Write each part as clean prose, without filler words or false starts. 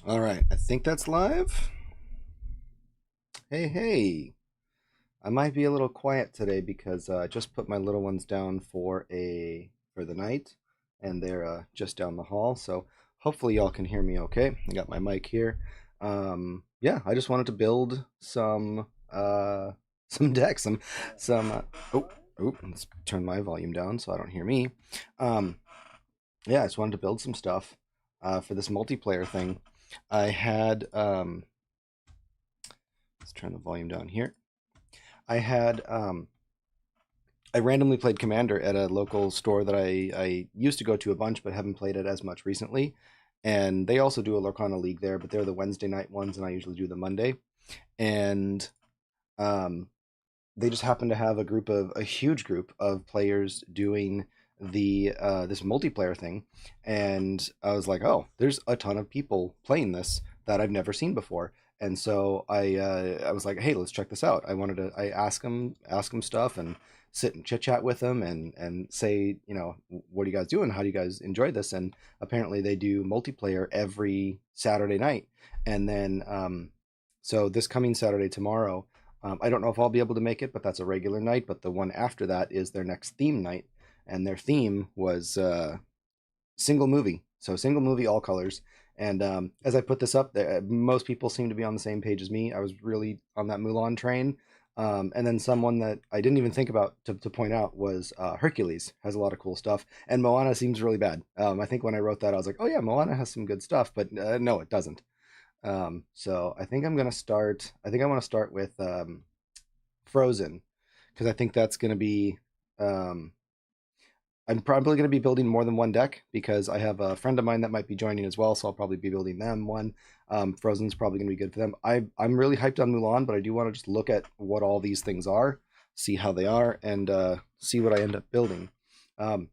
All right, I think that's live. Hey, hey. I might be a little quiet today because I just put my little ones down for the night, and they're just down the hall. So hopefully y'all can hear me okay. I got my mic here. Yeah, I just wanted to build some some decks, some. Oh, let's turn my volume down so I don't hear me. Um, yeah, I just wanted to build some stuff for this multiplayer thing. I had Let's turn the volume down here. I had I randomly played Commander at a local store that I used to go to a bunch, but haven't played it as much recently. And they also do a Lorcana League there, but they're the Wednesday night ones, and I usually do the Monday. And um, they just happen to have a huge group of players doing the this multiplayer thing, and I was like, oh, there's a ton of people playing this that I've never seen before. And so I was like, hey, let's check this out. I ask them stuff and sit and chit chat with them and say, what are you guys doing? How do you guys enjoy this? And apparently they do multiplayer every Saturday night. And then so this coming Saturday, tomorrow, I don't know if I'll be able to make it, but that's a regular night. But the one after that is their next theme night, and their theme was single movie. So single movie, all colors. And as I put this up, most people seem to be on the same page as me. I was really on that Mulan train. And then someone that I didn't even think about to point out was Hercules has a lot of cool stuff, and Moana seems really bad. I think when I wrote that, I was like, oh yeah, Moana has some good stuff, but no, it doesn't. So I think I'm gonna start. I think I want to start with Frozen because I think that's gonna be. Um, I'm probably gonna be building more than one deck because I have a friend of mine that might be joining as well, so I'll probably be building them one. Frozen's probably gonna be good for them. I'm really hyped on Mulan, but I do want to just look at what all these things are, see how they are, and see what I end up building. Um,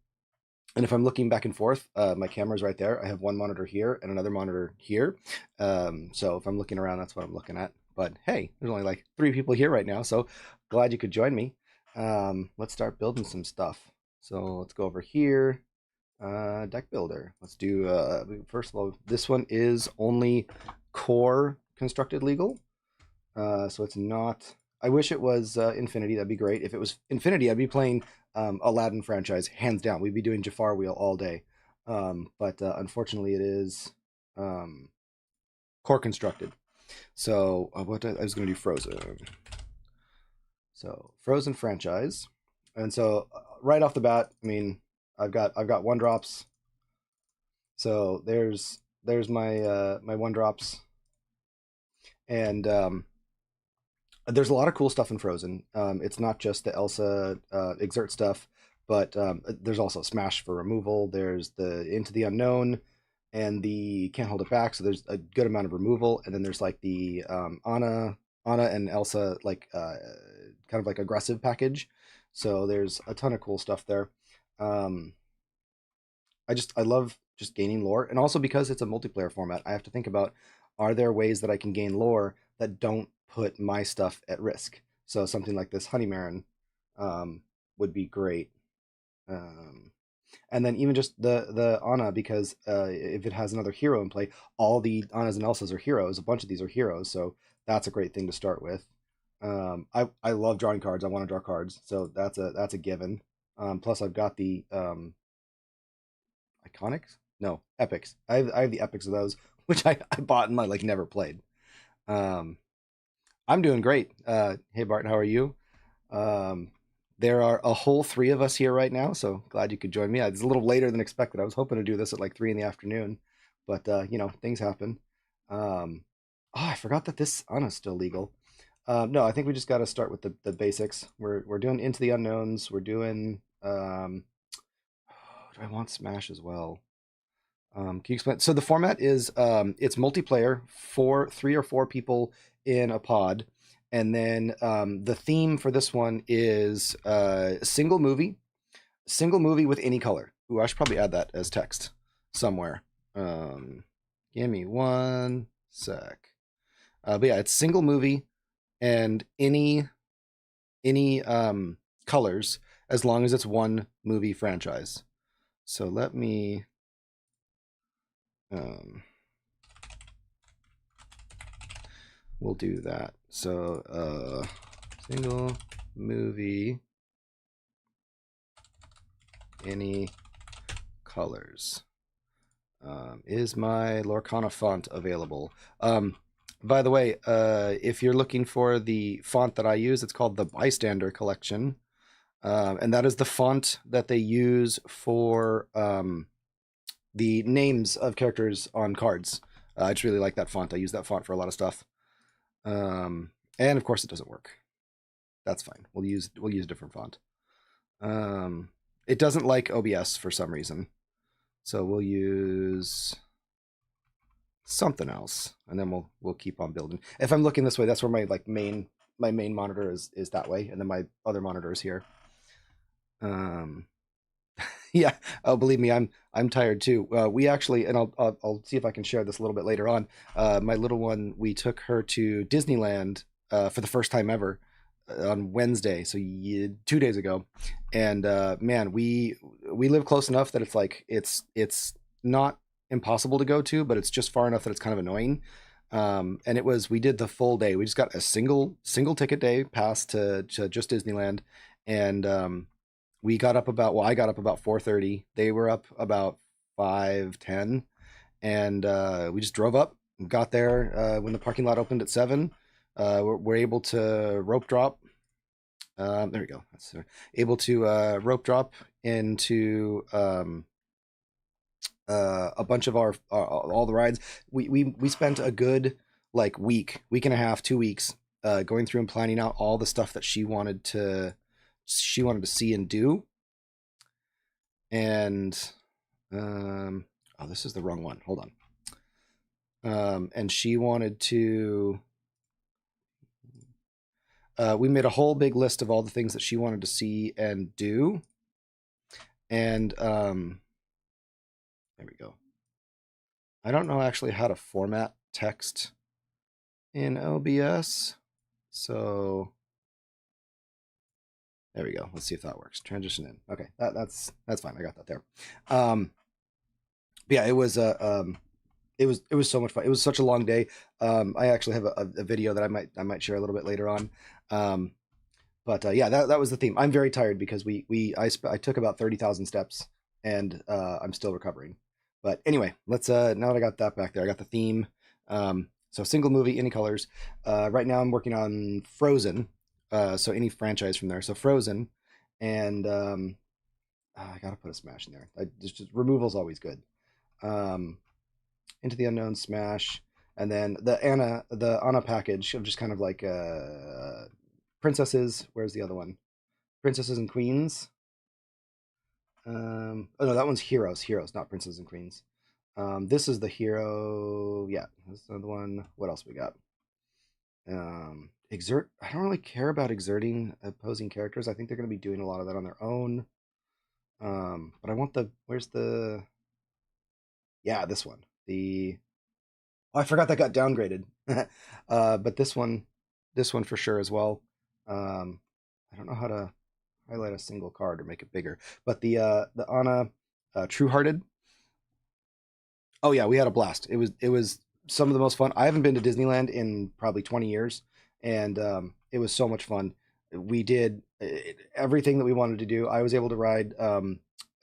and if I'm looking back and forth, my camera's right there. I have one monitor here and another monitor here. So if I'm looking around, that's what I'm looking at. But hey, there's only like three people here right now, so glad you could join me. Let's start building some stuff. So let's go over here. Deck builder. Let's do, first of all, this one is only core constructed legal. So it's not. I wish it was Infinity. That'd be great. If it was Infinity, I'd be playing Aladdin franchise hands down. We'd be doing Jafar Wheel all day. But unfortunately, it is um, core constructed. So what I was going to do Frozen. So Frozen franchise, and so right off the bat, I mean, I've got one drops. So there's my my one drops, and there's a lot of cool stuff in Frozen. It's not just the Elsa exert stuff, but there's also Smash for removal. There's the Into the Unknown and the Can't Hold It Back. So there's a good amount of removal, and then there's like the Anna and Elsa like kind of like aggressive package. So there's a ton of cool stuff there. Um, I love just gaining lore, and also because it's a multiplayer format, I have to think about, are there ways that I can gain lore that don't put my stuff at risk? So something like this Honeymaron um, would be great. Um, and then even just the Anna, because if it has another hero in play, all the Annas and Elsas are heroes. A bunch of these are heroes, so that's a great thing to start with. I love drawing cards. I want to draw cards, so that's a given. Plus, I've got the iconics, no, epics. I have the epics of those, which I bought and I like never played. um I'm doing great. Hey Bart, how are you? um there are a whole three of us here right now, so glad you could join me. It's a little later than expected. I was hoping to do this at like 3 in the afternoon, but things happen. Oh, I forgot that this Anna's still legal. No, I think we just got to start with the basics. We're doing Into the Unknowns. We're doing do I want Smash as well? Can you explain? So the format is it's multiplayer, three or four people in a pod, and then the theme for this one is single movie with any color. Ooh, I should probably add that as text somewhere. Um, Give me one sec. But yeah, it's single movie and any colors as long as it's one movie franchise. So let me um, we'll do that. So single movie, any colors. Is my Lorcana font available? By the way, if you're looking for the font that I use, it's called the Bystander Collection. And that is the font that they use for the names of characters on cards. I just really like that font. I use that font for a lot of stuff. And of course, it doesn't work. That's fine. We'll use a different font. It doesn't like OBS for some reason, so we'll use something else, and then we'll keep on building. If I'm looking this way, that's where my main monitor is that way, and then my other monitor is here. Yeah. Oh, believe me, I'm tired too. We actually, and I'll see if I can share this a little bit later on. My little one, we took her to Disneyland for the first time ever on Wednesday, so 2 days ago, and man, we live close enough that it's not impossible to go to, but it's just far enough that it's kind of annoying. And we did the full day. We just got a single ticket day pass to just Disneyland, and we got up about I got up about 4:30. They were up about 5:10, and we just drove up, got there when the parking lot opened at 7. We're able to rope drop. There we go. That's able to rope drop into a bunch of our all the rides. We spent a good week and a half, 2 weeks going through and planning out all the stuff that she wanted to see and do. And oh, this is the wrong one. Hold on. And she wanted to. We made a whole big list of all the things that she wanted to see and do. And there we go. I don't know actually how to format text in OBS. So there we go. Let's see if that works. Transition in. Okay, that's fine. I got that there. Yeah, it was so much fun. It was such a long day. I actually have a video that I might share a little bit later on. But yeah, that was the theme. I'm very tired because I took about 30,000 steps, and I'm still recovering. But anyway, let's now that I got that back there, I got the theme. So single movie, any colors. Right now I'm working on Frozen. So any franchise from there. So Frozen, and I gotta put a Smash in there. Just removal's always good. Into the Unknown, Smash, and then the Anna package of just kind of like princesses. Where's the other one? Princesses and Queens. Oh no, that one's Heroes, not Princesses and Queens. This is the hero. Yeah, this is the one. What else we got? Exert. I don't really care about exerting opposing characters. I think they're going to be doing a lot of that on their own. But I want where's the, yeah, this one. Oh, I forgot that got downgraded. But this one for sure as well. I don't know how to highlight a single card or make it bigger, but the Anna True Hearted. Oh yeah, we had a blast. It was some of the most fun. I haven't been to Disneyland in probably 20 years, and it was so much fun. We did everything that we wanted to do. I was able to ride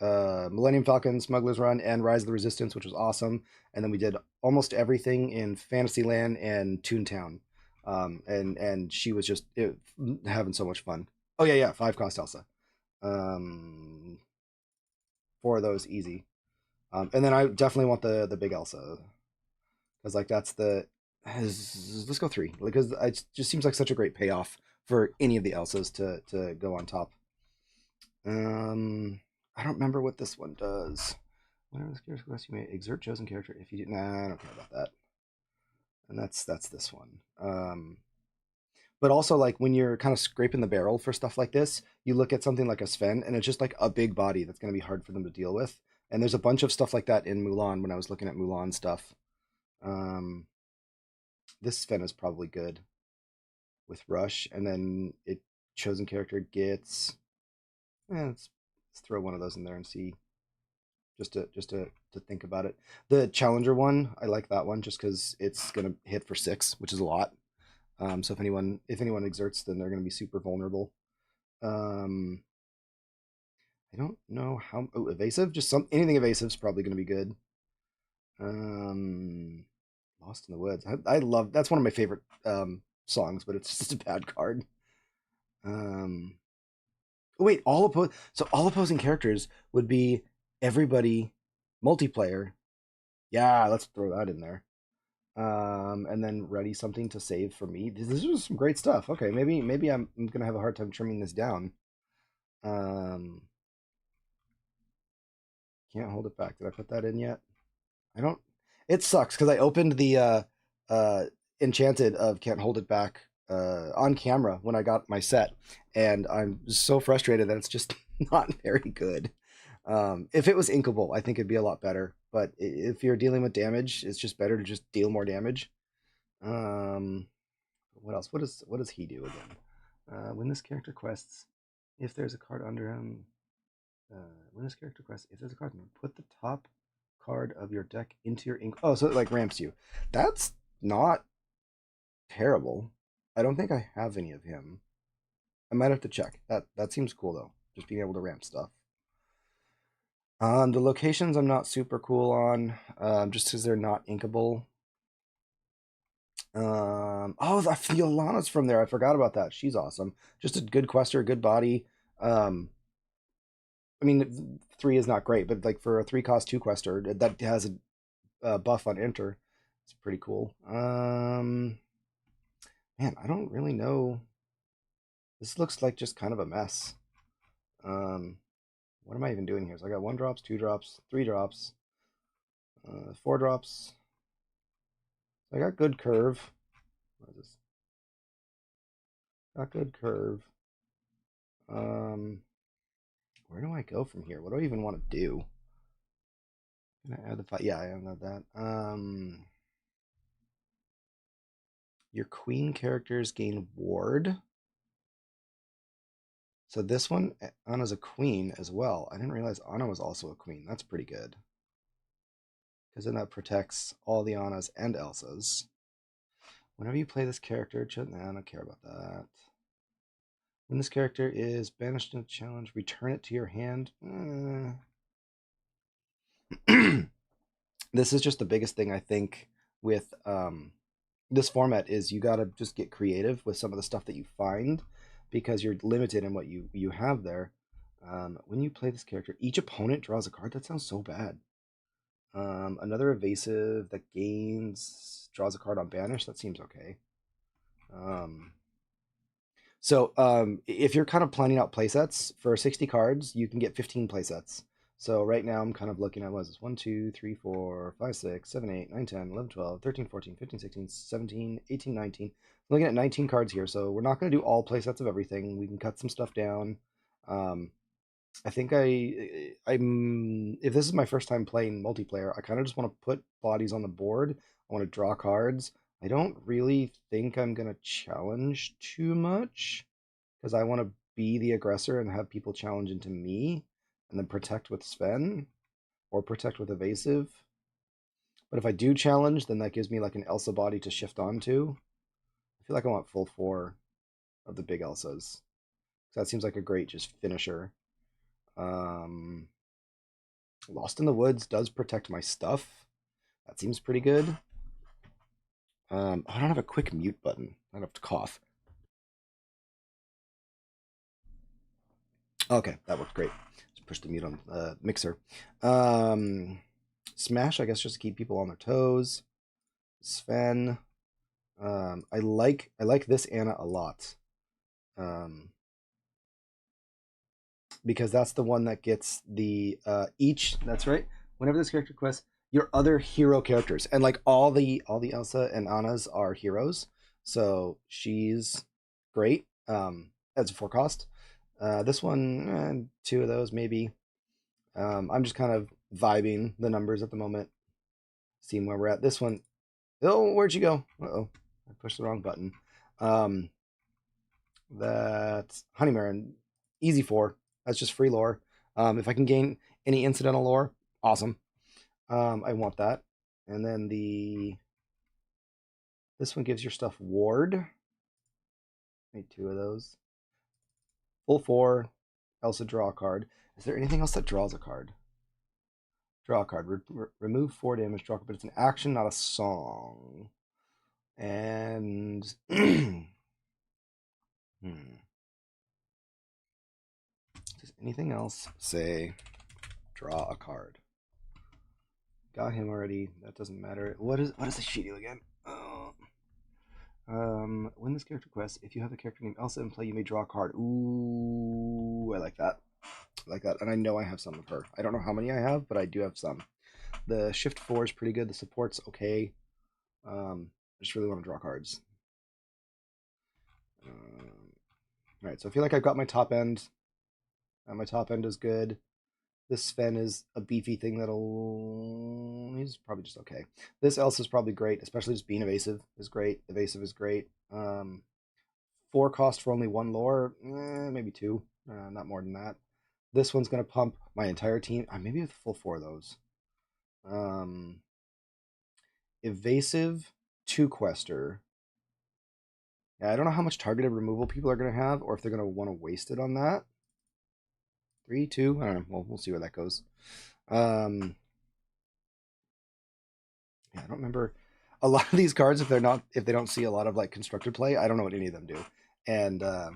Millennium Falcon, Smuggler's Run, and Rise of the Resistance, which was awesome. And then we did almost everything in Fantasyland and Toontown. And she was just having so much fun. Oh yeah, 5 cost Elsa. Um, 4 of those easy. And then I definitely want the big Elsa, because that's let's go 3, because it just seems like such a great payoff for any of the Elsas to go on top. I don't remember what this one does. Whenever this character quest, you may exert chosen character if you do. Nah, I don't care about that. And that's this one. But also, like, when you're kind of scraping the barrel for stuff like this, you look at something like a Sven, and it's just like a big body that's going to be hard for them to deal with. And there's a bunch of stuff like that in Mulan when I was looking at Mulan stuff. This Sven is probably good with Rush, and then chosen character gets. Let's throw one of those in there and see, just to think about it. The Challenger one, I like that one just because it's gonna hit for 6, which is a lot. So if anyone exerts, then they're going to be super vulnerable. Um, I don't know how. Oh, evasive. Just anything evasive is probably going to be good. Um, Lost in the Woods. I love. That's one of my favorite songs, but it's just a bad card. Um, oh, wait, all opposing characters would be everybody multiplayer. Yeah, let's throw that in there. And then ready something to save for me. This was some great stuff. Okay, maybe I'm gonna have a hard time trimming this down. Um, can't hold it back. Did I put that in yet? I don't. It sucks because I opened the uh, Enchanted of Can't Hold It Back on camera when I got my set, and I'm so frustrated that it's just not very good. If it was inkable, I think it'd be a lot better. But if you're dealing with damage, it's just better to just deal more damage. Um, what else? What does he do again? When this character quests, if there's a card under him, uh, when this character quests, if there's a card under him, put the top card of your deck into your ink. Oh, so it like ramps you. That's not terrible. I don't think I have any of him. I might have to check. That seems cool though. Just being able to ramp stuff. The locations I'm not super cool on, just because they're not inkable. Oh, the Fiolana's from there. I forgot about that. She's awesome. Just a good quester, good body. Um, I mean, three is not great, but like for a 3 cost 2 quester that has a buff on enter, it's pretty cool. Man, I don't really know. This looks like just kind of a mess. Um, what am I even doing here? So I got 1 drops, 2 drops, 3 drops, 4 drops. I got good curve. What is this? Got good curve. Um, where do I go from here? What do I even want to do? Can I add the fight? Yeah, I added that. Your queen characters gain ward. So this one, Anna's a queen as well. I didn't realize Anna was also a queen. That's pretty good. Because then that protects all the Annas and Elsas. Whenever you play this character, I don't care about that. When this character is banished in a challenge, return it to your hand. This is just the biggest thing I think with this format is you got to just get creative with some of the stuff that you find because you're limited in what you have there. When you play this character, each opponent draws a card. That sounds so bad. Another evasive that gains draws a card on banish. That seems okay. Um, so if you're kind of planning out playsets for 60 cards, you can get 15 playsets. So right now I'm kind of looking at what is this? 1, 2, 3, 4, 5, 6, 7, 8, 9, 10, 11, 12, 13, 14, 15, 16, 17, 18, 19. I'm looking at 19 cards here. So we're not going to do all playsets of everything. We can cut some stuff down. Um, I think I'm if this is my first time playing multiplayer, I kind of just want to put bodies on the board. I want to draw cards. I don't really think I'm gonna challenge too much because I want to be the aggressor and have people challenge into me and then protect with Sven or protect with evasive. But if I do challenge, then that gives me like an Elsa body to shift onto. I feel like I want full 4 of the big Elsas. That seems like a great just finisher. Um, Lost in the Woods does protect my stuff. That seems pretty good. I don't have a quick mute button. I don't have to cough. Okay, that worked great. Just push the mute on mixer. Um, Smash, I guess, just to keep people on their toes. Sven. I like this Anna a lot. Um, because that's the one that gets the each. That's right. Whenever this character quests, your other hero characters, and like all the Elsa and Annas are heroes, so she's great. As a 4 cost. This one, 2 of those maybe. I'm just kind of vibing the numbers at the moment, seeing where we're at. This one, oh, where'd you go? Uh-oh, I pushed the wrong button. Um, that Honeymaron, easy 4. That's just free lore. If I can gain any incidental lore, awesome. I want that. And then this one gives your stuff ward. Need two of those. Full 4. Elsa, draw a card. Is there anything else that draws a card? Draw a card. Remove 4 damage. Draw a card, but it's an action, not a song. And does anything else say draw a card? Got him already. That doesn't matter. What does the sheet do again? When this character quests, if you have a character named Elsa in play, you may draw a card. Ooh, I like that. I like that. And I know I have some of her. I don't know how many I have, but I do have some. The shift 4 is pretty good. The support's okay. I just really want to draw cards. All right, so I feel like I've got my top end. My top end is good. This Sven is a beefy thing that'll... He's probably just okay. This Elsa is probably great, especially just being evasive is great. Evasive is great. 4 cost for only 1 lore, maybe 2, not more than that. This one's going to pump my entire team. Maybe with full 4 of those. Evasive, 2 quester. Yeah, I don't know how much targeted removal people are going to have, or if they're going to want to waste it on that. 3, 2, I don't know. Well, we'll see where that goes. Yeah, I don't remember a lot of these cards. If they don't see a lot of like constructed play, I don't know what any of them do, and I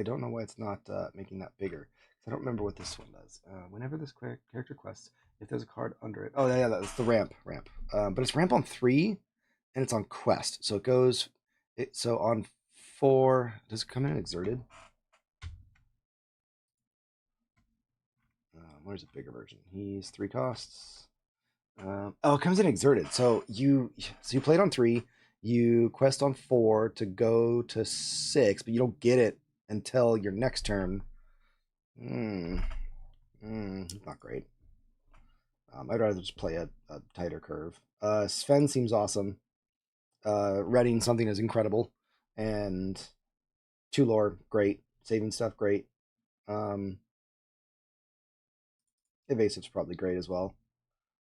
don't know why it's not making that bigger. I don't remember what this one does. Whenever this character quests, if there's a card under it, oh yeah, that's the ramp. But it's ramp on 3, and it's on quest, so it goes. So on 4, does it come in exerted? Where's a bigger version? He's 3 costs. It comes in exerted. So you play it on 3. You quest on 4 to go to 6, but you don't get it until your next turn. Not great. I'd rather just play a tighter curve. Sven seems awesome. Reading something is incredible, and 2 lore, great. Saving stuff, great. Evasive's probably great as well.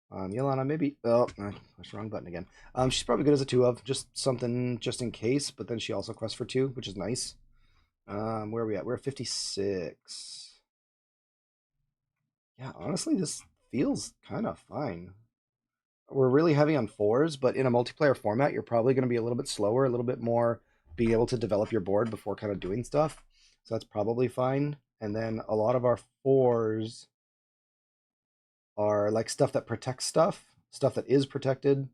Yelena, maybe. Oh, I pushed the wrong button again. She's probably good as a 2 of, just something just in case. But then she also quests for 2, which is nice. Where are we at? We're at 56. Yeah, honestly, this feels kind of fine. We're really heavy on 4s, but in a multiplayer format, you're probably going to be a little bit slower, a little bit more being able to develop your board before kind of doing stuff. So that's probably fine. And then a lot of our 4s are like stuff that protects stuff that is protected,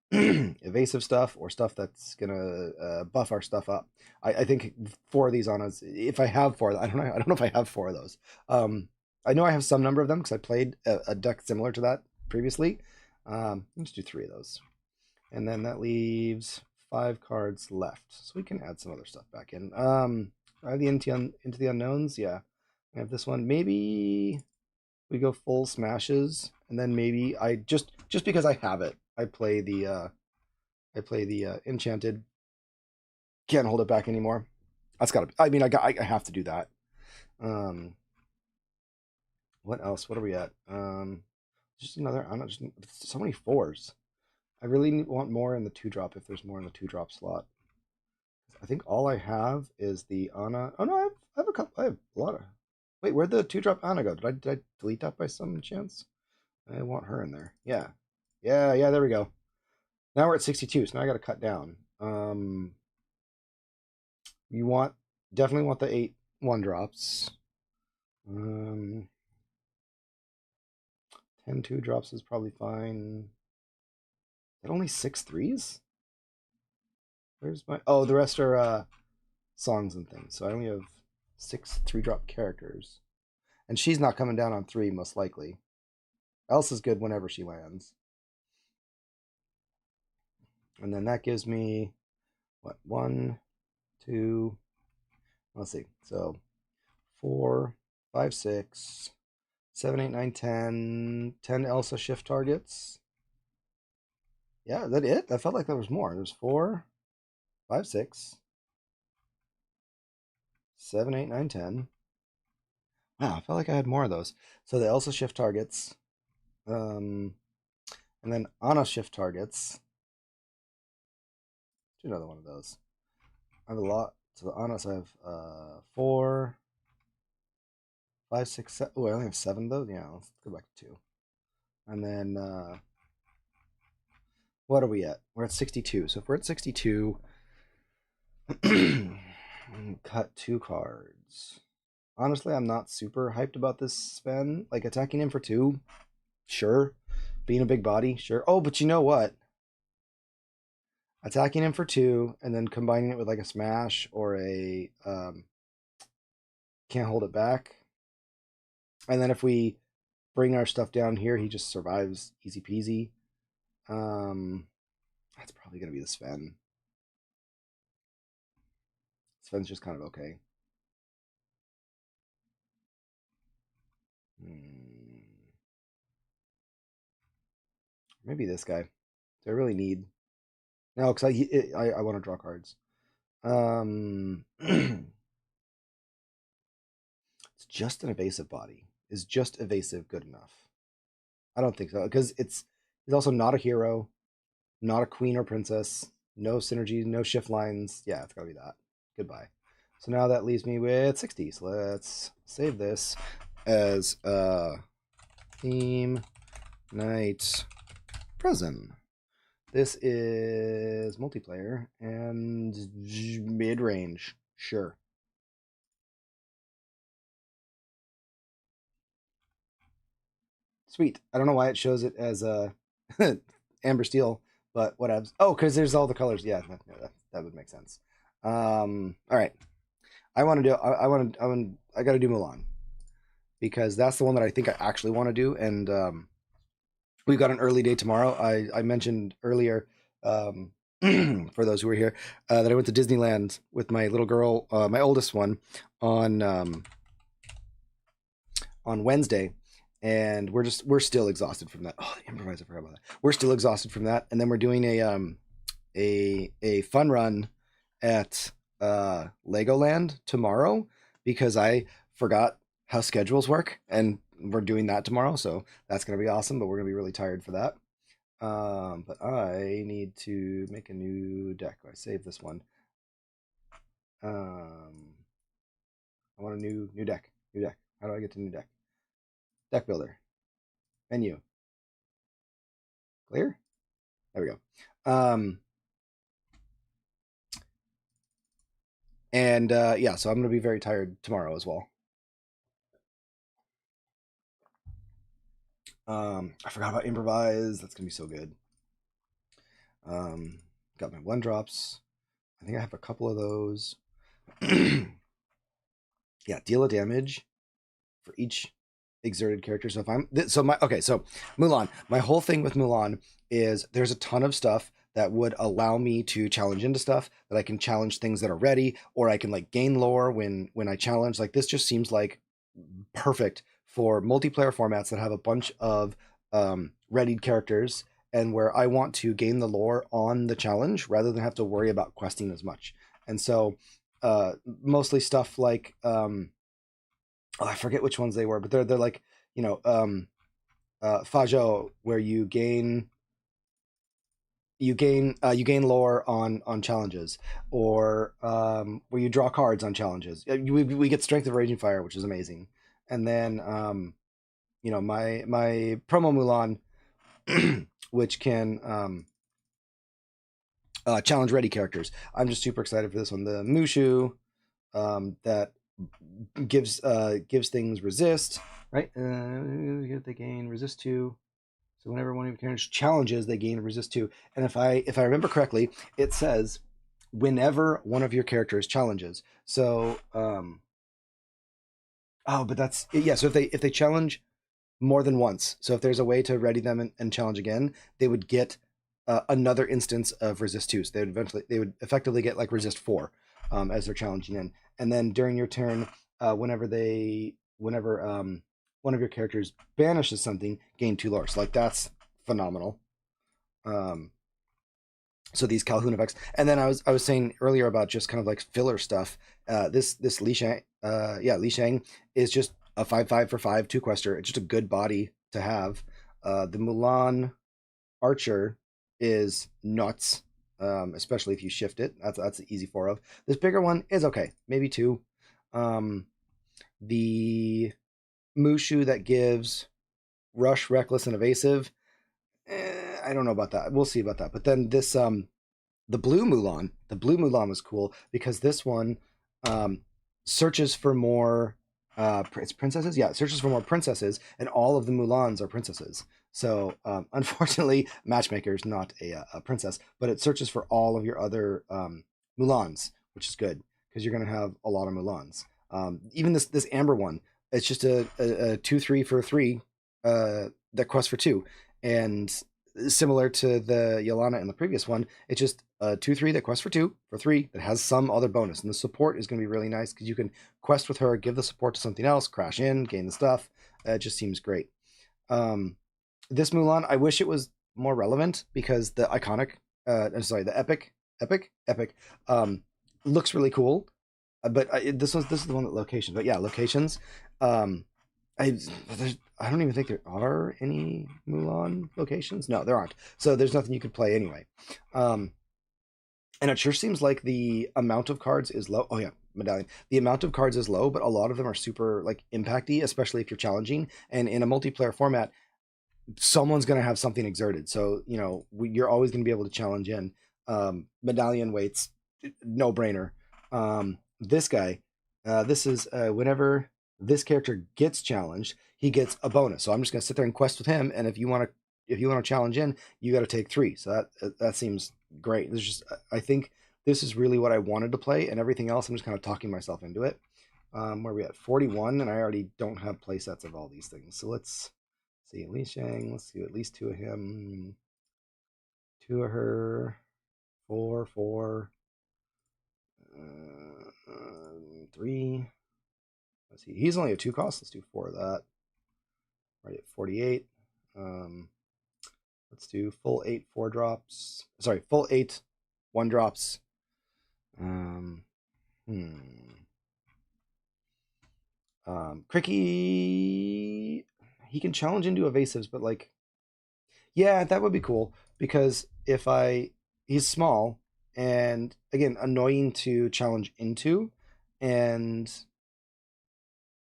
evasive stuff, or stuff that's gonna buff our stuff up. I think 4 of these on us. If I have 4, I don't know if I have 4 of those. I know I have some number of them because I played a deck similar to that previously. Let's do 3 of those, and then that leaves 5 cards left, so we can add some other stuff back in. The into the unknowns. Yeah, I have this one. Maybe we go full smashes, and then maybe I just because I have it, I play the enchanted. Can't hold it back anymore. That's gotta. I have to do that. What else? What are we at? Just another. I'm not just so many 4s. I really want more in the 2-drop if there's more in the 2-drop slot. I think all I have is the Anna. Oh no, I have a couple. I have a lot of. Wait, where'd the 2-drop Anna go? Did I delete that by some chance? I want her in there. Yeah. There we go. Now we're at 62, so now I got to cut down. You definitely want the 8 1-drops. 10 2-drops is probably fine. Is that only 6 3s? Where's my... Oh, the rest are songs and things. So I only have 6 3-drop characters. And she's not coming down on 3, most likely. Elsa's good whenever she lands. And then that gives me, what, 1, 2, let's see. So 4, 5, 6, 7, 8, 9, 10, 10 Elsa shift targets. Yeah, is that it? I felt like there was more. There's 4, 5, 6, 7, 8, 9, 10. Wow, I felt like I had more of those. So the Elsa shift targets. And then Anna shift targets. Do another one of those. I have a lot. So on us, I have 4, 5, 6, 7. Oh, I only have 7 though. Yeah, let's go back to 2. And then what are we at? We're at 62. So if we're at 62, cut 2 cards. Honestly, I'm not super hyped about this spend. Like attacking him for 2, sure. Being a big body, sure. Oh, but you know what? Attacking him for 2 and then combining it with like a smash or a can't hold it back. And then if we bring our stuff down here, he just survives easy peasy. That's probably gonna be the Sven. Sven's just kind of okay. Maybe this guy. Do I really need? No, because I want to draw cards. It's just an evasive body. Is just evasive good enough? I don't think so because he's also not a hero, not a queen or princess, no synergy, no shift lines. Yeah, it's gotta be that. Goodbye. So now that leaves me with 60. So let's save this as theme night prison. This is multiplayer and mid range. Sure. Sweet. I don't know why it shows it as amber steel, but whatevs. Oh, because there's all the colors. Yeah, that would make sense. All right. I want to do. I got to do Mulan because that's the one that I think I actually want to do, and we've got an early day tomorrow. I mentioned earlier, for those who were here, that I went to Disneyland with my little girl, my oldest one, on Wednesday, and we're still exhausted from that. Oh, the improvise, I forgot about that. We're still exhausted from that, and then we're doing a fun run at Legoland tomorrow because I forgot how schedules work, and we're doing that tomorrow, so that's gonna be awesome. But we're gonna be really tired for that. But I need to make a new deck. I save this one. Um, I want a new deck. New deck. How do I get to new deck? Deck builder. Menu. Clear. There we go. And yeah, so I'm gonna be very tired tomorrow as well. I forgot about improvise. That's gonna be so good. Um, got my 1 drops. I think I have a couple of those. Yeah, deal a damage for each exerted character. So if I'm so Mulan, my whole thing with Mulan is there's a ton of stuff that would allow me to challenge into stuff that I can challenge things that are ready, or I can like gain lore when I challenge. Like this just seems like perfect for multiplayer formats that have a bunch of readied characters and where I want to gain the lore on the challenge rather than have to worry about questing as much. And so mostly stuff like I forget which ones they were, but they're like, you know, Fajo, where you gain lore on challenges, or where you draw cards on challenges. We get Strength of Raging Fire, which is amazing, and then my promo Mulan, which can challenge ready characters. I'm just super excited for this one. The Mushu that gives things resist, right? They gain resist 2. So whenever one of your characters challenges, they gain resist 2. And if I remember correctly, it says whenever one of your characters challenges. So but that's yeah. So if they challenge more than once, so if there's a way to ready them and challenge again, they would get another instance of resist 2. So they would effectively get like resist 4 as they're challenging in. And then during your turn, whenever one of your characters banishes something, gain 2 lore. So like that's phenomenal. So these Calhoun effects, and then I was saying earlier about just kind of like filler stuff. This Li Shang, Li Shang is just a 5/5 for 5 2-quester. It's just a good body to have. The Mulan Archer is nuts. especially if you shift it. That's the easy 4 of. This bigger one is okay, maybe 2. Um, the Mushu that gives Rush, Reckless, and Evasive. I don't know about that. We'll see about that. But then this the blue Mulan was cool because this one um, searches for more. It's princesses, yeah. It searches for more princesses, and all of the Mulans are princesses. So unfortunately, Matchmaker is not a princess, but it searches for all of your other Mulans, which is good because you're going to have a lot of Mulans. Even this Amber one, it's just a 2/3 for 3 that quests for 2, and similar to the Yolana in the previous one, it's just a 2/3 that quests for 2 for 3 that has some other bonus. And the support is going to be really nice because you can quest with her, give the support to something else, crash in, gain the stuff. It just seems great. Um, this Mulan, I wish it was more relevant because the iconic, I'm sorry, the epic, um, looks really cool. But this is the one that locations. But yeah, locations. Um, I I don't even think there are any Mulan locations. No, there aren't. So there's nothing you could play anyway. Um, and it sure seems like the amount of cards is low. Oh yeah, medallion. The amount of cards is low, but a lot of them are super like impacty, especially if you're challenging. And in a multiplayer format, someone's going to have something exerted. So you're always going to be able to challenge in. Medallion weights, no brainer. This guy, this is whenever this character gets challenged, he gets a bonus. So I'm just going to sit there and quest with him. And if you want to challenge in, you got to take 3. So that seems great. There's just I think this is really what I wanted to play, and everything else I'm just kind of talking myself into it. Where are we at? 41, and I already don't have play sets of all these things. So let's see, Li Shang. Let's do at least 2 of him, 2 of her, 4, 4, 3. Let's see. He's only a 2 cost. Let's do 4 of that. Right at 48. Let's do full 8 4 drops. Sorry, full 8 1 drops. Um, hmm. Cricky, he can challenge into evasives, but like, yeah, that would be cool because he's small and again annoying to challenge into, and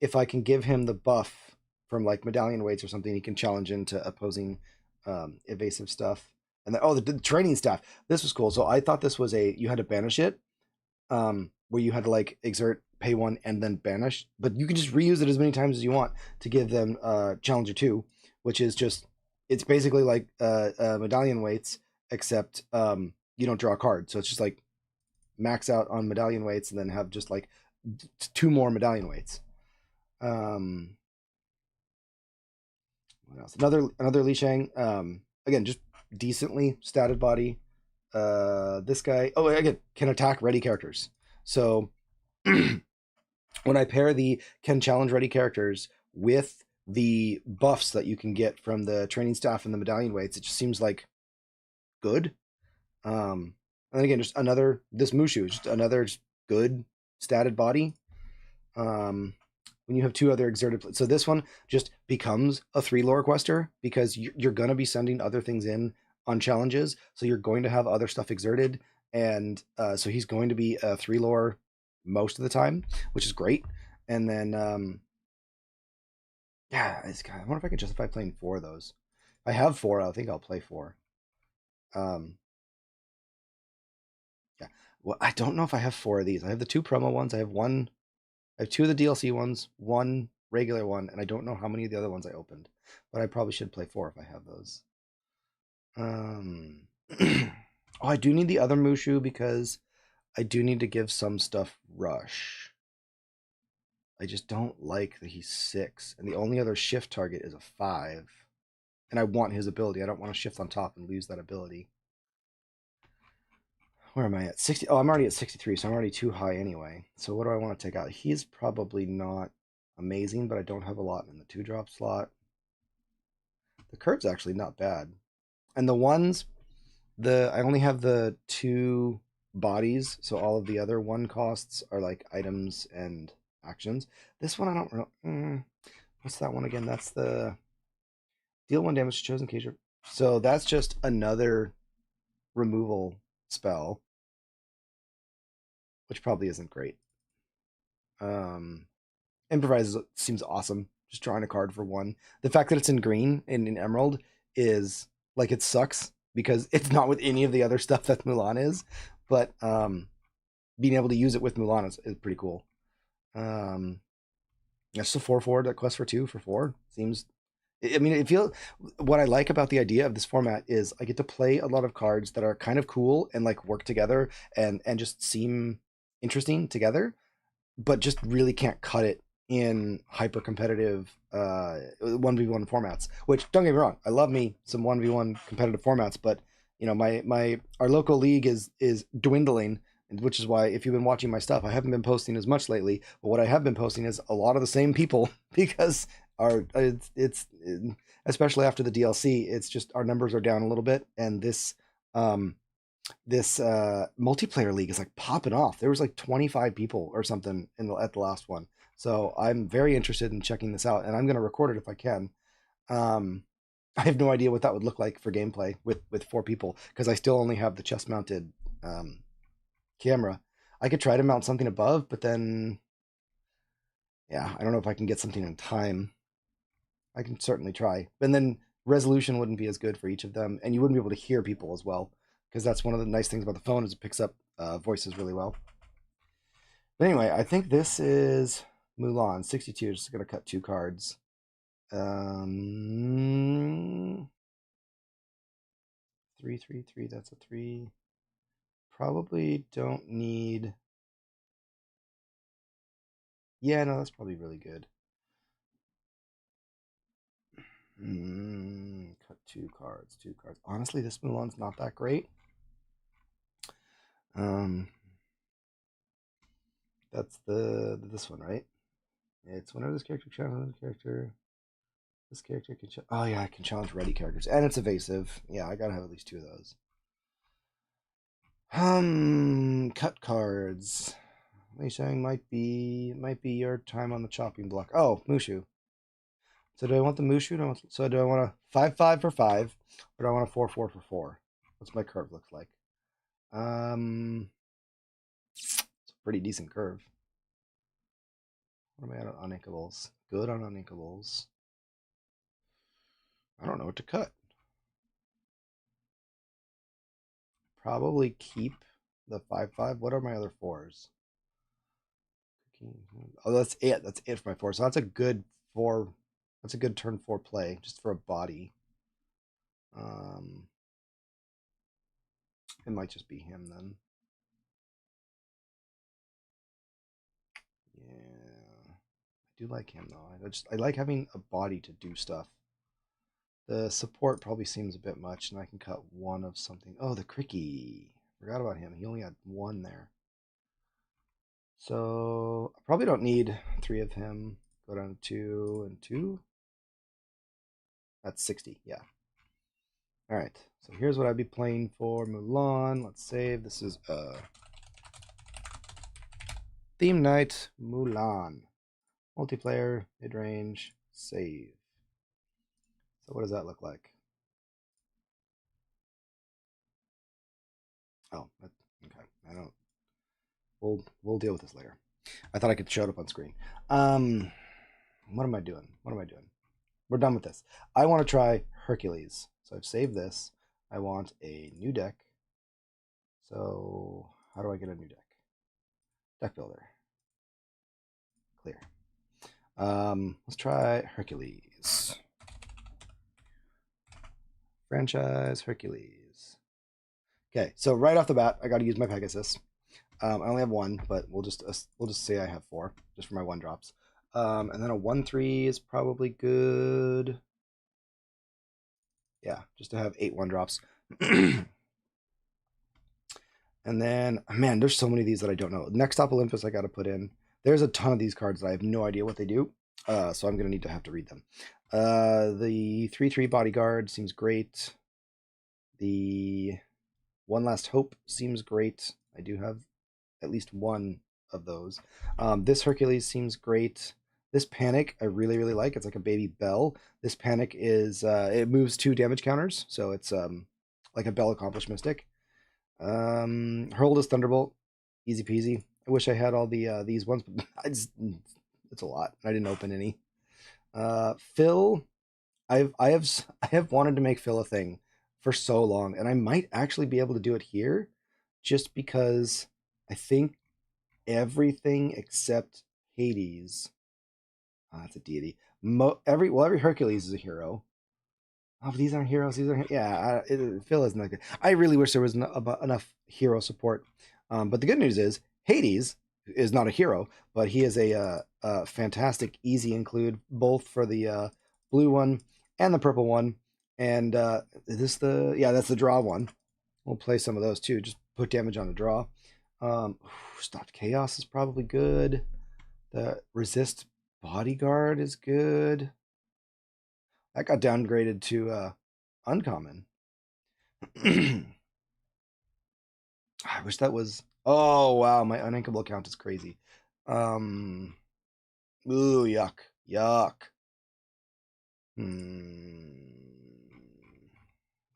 if I can give him the buff from like medallion weights or something, he can challenge into opposing evasive stuff. And then, the training staff. This was cool. So I thought this was you had to banish it, where you had to like exert, pay 1, and then banish. But you can just reuse it as many times as you want to give them Challenger 2, which is just it's basically like medallion weights, except you don't draw a card. So it's just like max out on medallion weights and then have just like 2 more medallion weights. What else? Another Li Shang. Again, just decently statted body. This guy. Oh, again, can attack ready characters. So when I pair the can challenge ready characters with the buffs that you can get from the training staff and the medallion weights, it just seems like good. And again, just another this Mushu, just another just good statted body. When you have 2 other exerted, so this one just becomes a 3 lore quester because you're going to be sending other things in on challenges, so you're going to have other stuff exerted, and so he's going to be a 3 lore most of the time, which is great. And then yeah, I wonder if I could justify playing 4 of those. If I have 4, I think I'll play 4. Um, yeah, well, I don't know if I have 4 of these. I have the 2 promo ones. I have 2 of the DLC ones, 1 regular one, and I don't know how many of the other ones I opened, but I probably should play 4 if I have those. Oh, I do need the other Mushu because I do need to give some stuff rush. I just don't like that he's 6, and the only other shift target is a 5, and I want his ability. I don't want to shift on top and lose that ability. Where am I at? 60. Oh, I'm already at 63, so I'm already too high anyway. So what do I want to take out? He's probably not amazing, but I don't have a lot in the 2-drop slot. The curve's actually not bad. And the ones, I only have the 2 bodies, so all of the other 1 costs are like items and actions. This one I don't know. What's that one again? That's the deal 1 damage to chosen creature. So that's just another removal spell, which probably isn't great. Um, Improvise seems awesome. Just drawing a card for one. The fact that it's in green and in emerald is like it sucks because it's not with any of the other stuff that Mulan is. But being able to use it with Mulan is pretty cool. Just a 4/4 that quest for 2 for 4 seems. I mean, it feels. What I like about the idea of this format is I get to play a lot of cards that are kind of cool and like work together and just seem interesting together, but just really can't cut it in hyper competitive 1v1 formats. Which don't get me wrong, I love me some 1v1 competitive formats, but my our local league is dwindling, which is why if you've been watching my stuff, I haven't been posting as much lately. But what I have been posting is a lot of the same people because our it's especially after the DLC, it's just our numbers are down a little bit, and um this multiplayer league is like popping off. There was like 25 people or something at the last one. So I'm very interested in checking this out, and I'm going to record it if I can. Um, I have no idea what that would look like for gameplay with 4 people because I still only have the chest mounted camera. I could try to mount something above, but then yeah, I don't know if I can get something in time. I can certainly try, and then resolution wouldn't be as good for each of them, and you wouldn't be able to hear people as well because that's one of the nice things about the phone is it picks up voices really well. But anyway, I think this is Mulan 62. Just gonna cut 2 cards. 3/3/3. That's a 3. Probably don't need. Yeah, no, that's probably really good. Cut 2 cards. 2 cards. Honestly, this Mulan's not that great. Um, that's this one, right? It's whenever this character challenges another character. This character can. Oh yeah, I can challenge ready characters, and it's evasive. Yeah, I gotta have at least 2 of those. Cut cards. Lei Shang might be your time on the chopping block. Oh, Mushu. So do I want the Mushu? Do I want a 5/5 for 5, or do I want a 4/4 for 4? What's my curve look like? It's a pretty decent curve. What am I at on Inkables? Good on Inkables. I don't know what to cut. Probably keep the 5/5. What are my other 4s? Oh, that's it. That's it for my 4. So that's a good 4. That's a good turn 4 play just for a body. Um, it might just be him then. Yeah, I do like him though. I like having a body to do stuff. The support probably seems a bit much, and I can cut 1 of something. Oh, the Cricky. Forgot about him. He only had 1 there. So I probably don't need 3 of him. Go down to 2 and 2. That's 60. Yeah. All right. So here's what I'd be playing for Mulan. Let's save. This is Theme Night Mulan. Multiplayer, mid-range, save. So what does that look like? Oh, okay. I don't. We'll deal with this later. I thought I could show it up on screen. What am I doing? What am I doing? We're done with this. I want to try Hercules. So I've saved this. I want a new deck. So how do I get a new deck? Deck builder. Clear. Let's try Hercules. Franchise Hercules. Okay, so right off the bat, I got to use my Pegasus. I only have 1, but we'll just say I have 4 just for my 1-drops. And then a 1/3 is probably good. Yeah, just to have 8 1-drops. And then, man, there's so many of these that I don't know. Next Top Olympus, I got to put in. There's a ton of these cards that I have no idea what they do. So I'm going to have to read them. The 3/3 Bodyguard seems great. The One Last Hope seems great. I do have at least 1 of those. This Hercules seems great. This Panic I really, really like. It's like a baby Bell. This Panic is it moves 2 damage counters, so it's like a Bell Accomplished Mystic. Hurled is Thunderbolt, easy peasy. I wish I had all these ones, but it's a lot. I didn't open any. Phil, I have wanted to make Phil a thing for so long, and I might actually be able to do it here, just because I think everything except Hades. That's a deity. Every Hercules is a hero. Oh, but these aren't heroes. These are Phil isn't that good. I really wish there was enough hero support. But the good news is Hades is not a hero, but he is a fantastic easy include both for the blue one and the purple one. And is this the that's the draw one. We'll play some of those too. Just put damage on a draw. Stopped chaos is probably good. The resist bodyguard is good. That got downgraded to uncommon. I wish that was. Oh wow, my uninkable count is crazy. Um, ooh, yuck, yuck. Hmm.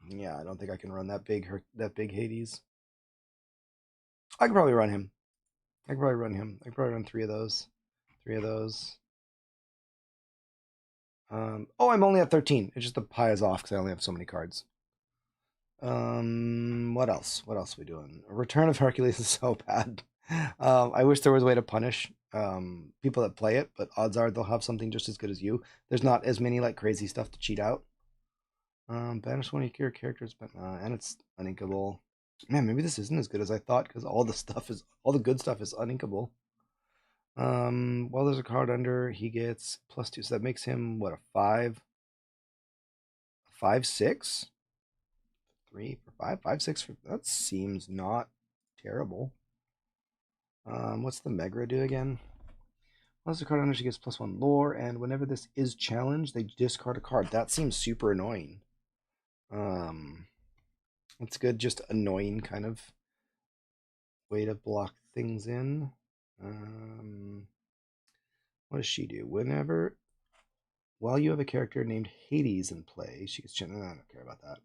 Yeah, I don't think I can run that big Hades. I could probably run him. I could probably run him. I could probably run three of those. Three of those. Oh, I'm only at 13. It's just the pie is off because I only have so many cards. What else? What else are we doing? Return of Hercules is so bad. I wish there was a way to punish people that play it, but odds are they'll have something just as good as you. There's not as many like crazy stuff to cheat out. Banish one of your characters, but and it's uninkable. Man, maybe this isn't as good as I thought because all the good stuff is uninkable. Well, there's a card under. He gets +2, so that makes him what, a 5, 6, 3 for 5, 5, 6 for that seems not terrible. What's the Megra do again? Once the card under, she gets +1 lore, and whenever this is challenged, they discard a card. That seems super annoying. Um, it's good, just annoying kind of way to block things in. What does she do? While you have a character named Hades in play, she gets. I don't care about that.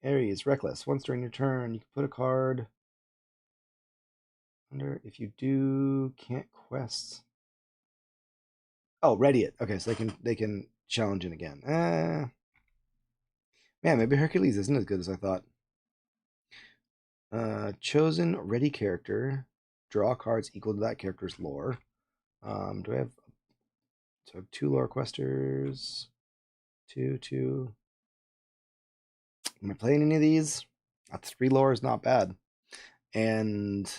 Ares, Reckless. Once during your turn, you can put a card under. If you do, can't quests. Oh, ready it. Okay, so they can challenge it again. Man, maybe Hercules isn't as good as I thought. Chosen ready character. Draw cards equal to that character's lore. Do I have? So I have two lore questers. Two. Am I playing any of these? That's 3 lore is not bad. And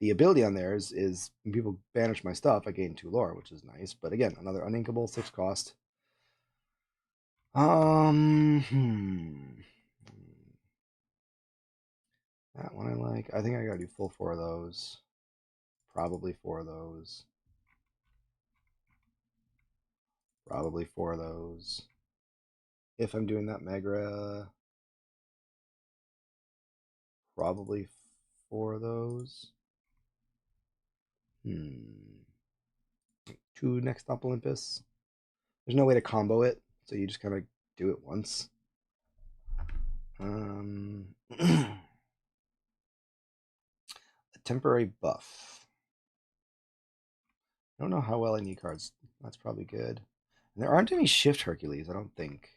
the ability on there is when people banish my stuff, I gain 2 lore, which is nice. But again, another uninkable 6 cost. That one I like. I think I gotta do full 4 of those. Probably 4 of those. Probably 4 of those. If I'm doing that Megra, probably 4 of those. 2 next up Olympus. There's no way to combo it, so you just kind of do it once. A temporary buff. I don't know how well I need cards. That's probably good. And there aren't any shift Hercules, I don't think.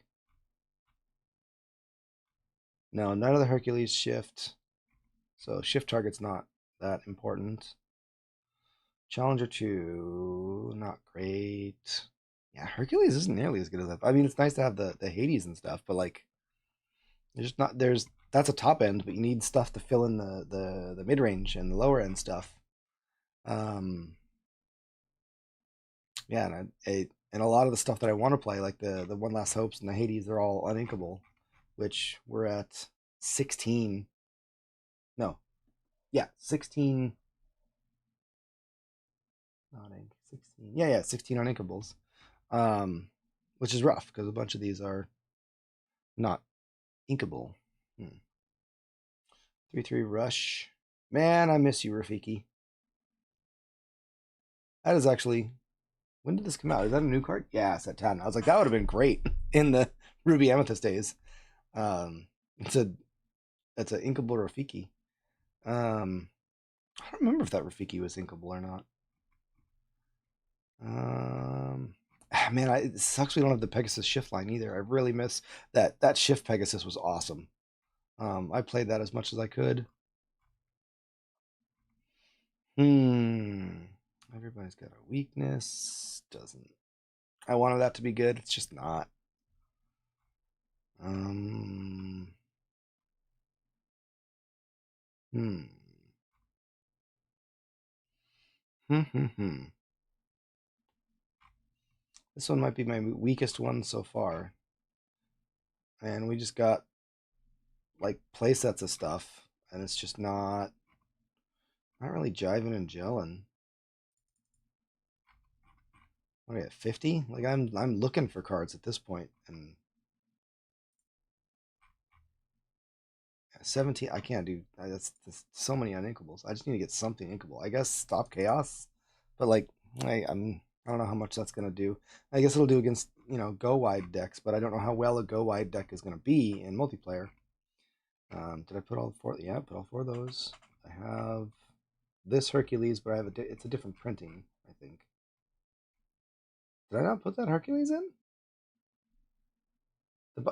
No, none of the Hercules shift. So shift target's not that important. Challenger 2, not great. Yeah, Hercules isn't nearly as good as that. I mean, it's nice to have the Hades and stuff, but like there's that's a top end, but you need stuff to fill in the mid range and the lower end stuff. Um, yeah, and a lot of the stuff that I want to play, like the One Last Hopes and the Hades, they're all uninkable, which we're at 16. No, yeah, 16. Not ink, 16. Yeah, 16 uninkables. Um, which is rough because a bunch of these are not inkable. 3/3 rush. Man, I miss you, Rafiki. That is actually. When did this come out? Is that a new card? Yeah, it's at 10. I was like, that would have been great in the Ruby Amethyst days. Um, it's a it's an inkable Rafiki. Um, I don't remember if that Rafiki was inkable or not. Man, it sucks we don't have the Pegasus shift line either. I really miss that. That shift Pegasus was awesome. I played that as much as I could. Hmm. Everybody's got a weakness. Doesn't. I wanted that to be good. It's just not. Um. Hmm. Hmm. Hmm. Hmm. This one might be my weakest one so far, and we just got like play sets of stuff, and it's just not really jiving and gelling. What are we at 50? Like I'm looking for cards at this point, and 17. I can't do that's so many uninkables. I just need to get something inkable. I guess stop chaos, but like I don't know how much that's gonna do. I guess it'll do against go wide decks, but I don't know how well a go wide deck is gonna be in multiplayer. Did I put all four? Yeah, put all four of those. I have this Hercules, but I have it's a different printing. I think. Did I not put that Hercules in?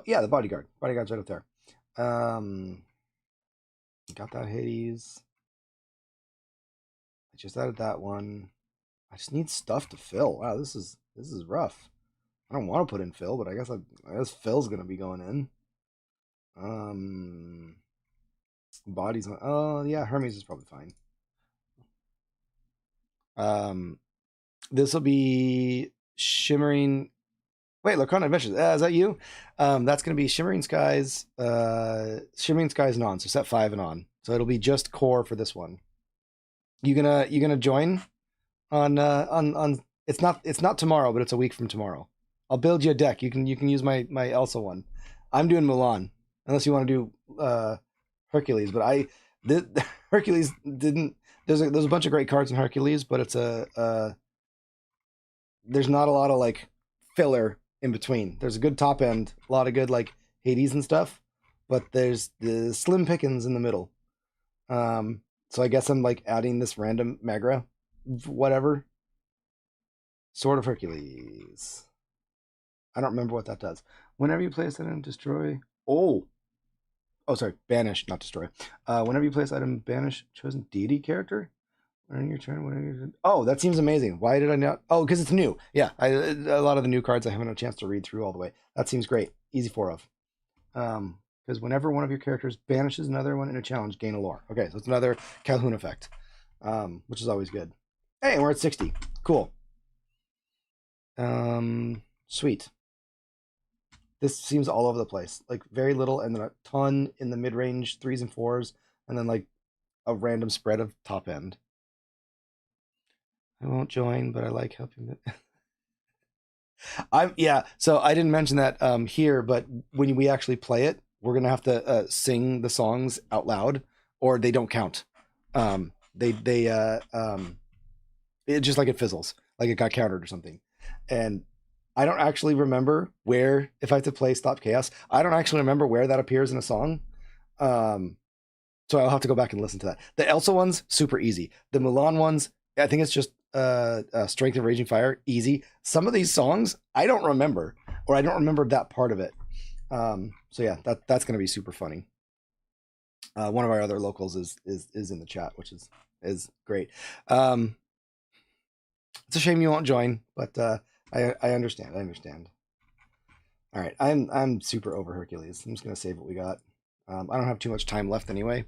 Yeah, the bodyguard. Bodyguard's right up there. Um, got that Hades. I just added that one. I just need stuff to fill. Wow, this is rough. I don't want to put in Phil, but I guess Phil's gonna be going in. Um, bodies. Oh yeah, Hermes is probably fine. Um, this will be shimmering. Wait, Lorcana Adventures. Is that you? That's gonna be Shimmering Skies. Shimmering Skies and on. So set 5 and on. So it'll be just core for this one. You gonna join on it's not tomorrow, but it's a week from tomorrow. I'll build you a deck. You can use my Elsa one. I'm doing Mulan, unless you want to do Hercules. But the Hercules didn't. There's a bunch of great cards in Hercules, but there's not a lot of like filler in between. There's a good top end, a lot of good like Hades and stuff, but there's the slim pickings in the middle. So I guess I'm like adding this random Magra, whatever. Sword of Hercules. I don't remember what that does. Whenever you place an item, destroy. Oh, sorry, banish, not destroy. Whenever you place item, banish chosen deity character. When your turn, whenever you. Oh, that seems amazing. Why did I not? Oh, because it's new. Yeah, a lot of the new cards I haven't had a chance to read through all the way. That seems great. Easy for of. Because whenever one of your characters banishes another one in a challenge, gain a lore. Okay, so it's another Calhoun effect, which is always good. Hey, we're at 60. Cool. Sweet. This seems all over the place. Like very little, and then a ton in the mid range threes and fours, and then like a random spread of top end. I won't join, but I like helping. I'm yeah. So I didn't mention that here, but when we actually play it, we're gonna have to sing the songs out loud, or they don't count. It just like it fizzles, like it got countered or something, and I don't actually remember where if I have to play Stop Chaos. I don't actually remember where that appears in a song. Um, so I'll have to go back and listen to that. The Elsa ones super easy. The Mulan ones, I think it's just Strength of Raging Fire, easy. Some of these songs I don't remember, or I don't remember that part of it. So yeah, that's gonna be super funny. One of our other locals is in the chat, which is great. Um, it's a shame you won't join, but I understand. I understand. All right, I'm super over Hercules. I'm just gonna save what we got. I don't have too much time left anyway,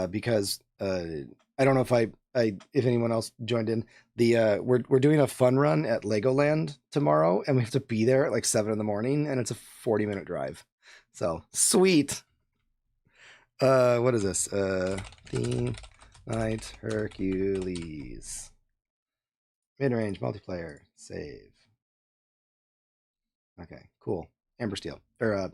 because I don't know if anyone else joined in. We're doing a fun run at Legoland tomorrow, and we have to be there at like 7 in the morning, and it's a 40-minute drive. So sweet. What is this? Theme Night Hercules. Mid-range multiplayer. Save. Okay, cool. Amber Steel. Or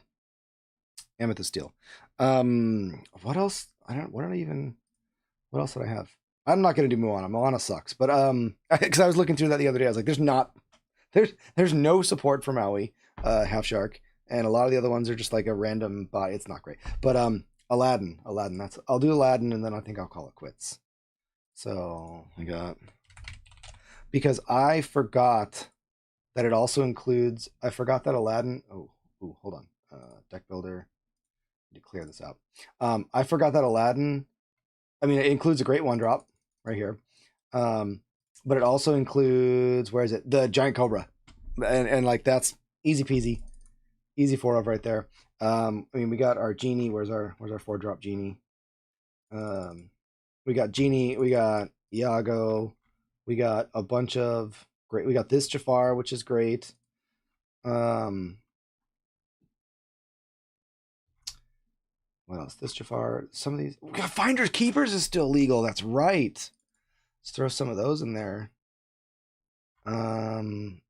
Amethyst Steel. What else? What else did I have? I'm not gonna do Moana. Moana sucks. But because I was looking through that the other day, I was like, there's no support for Maui, Half Shark, and a lot of the other ones are just like a random bot. It's not great, but Aladdin. That's I'll do Aladdin, and then I think I'll call it quits. So I got because I forgot that it also includes. I forgot that Aladdin. Oh, ooh, hold on. Deck builder. I need to clear this out. I forgot that Aladdin. I mean, it includes a great one drop right here, but it also includes where is it? The giant cobra, and like that's easy peasy, easy 4 of right there. I mean, we got our genie. Where's our 4-drop genie? We got genie. We got Iago. We got a bunch of great. We got this Jafar, which is great. What else? This Jafar. Some of these. We got Finders Keepers is still legal. That's right. Let's throw some of those in there. Bend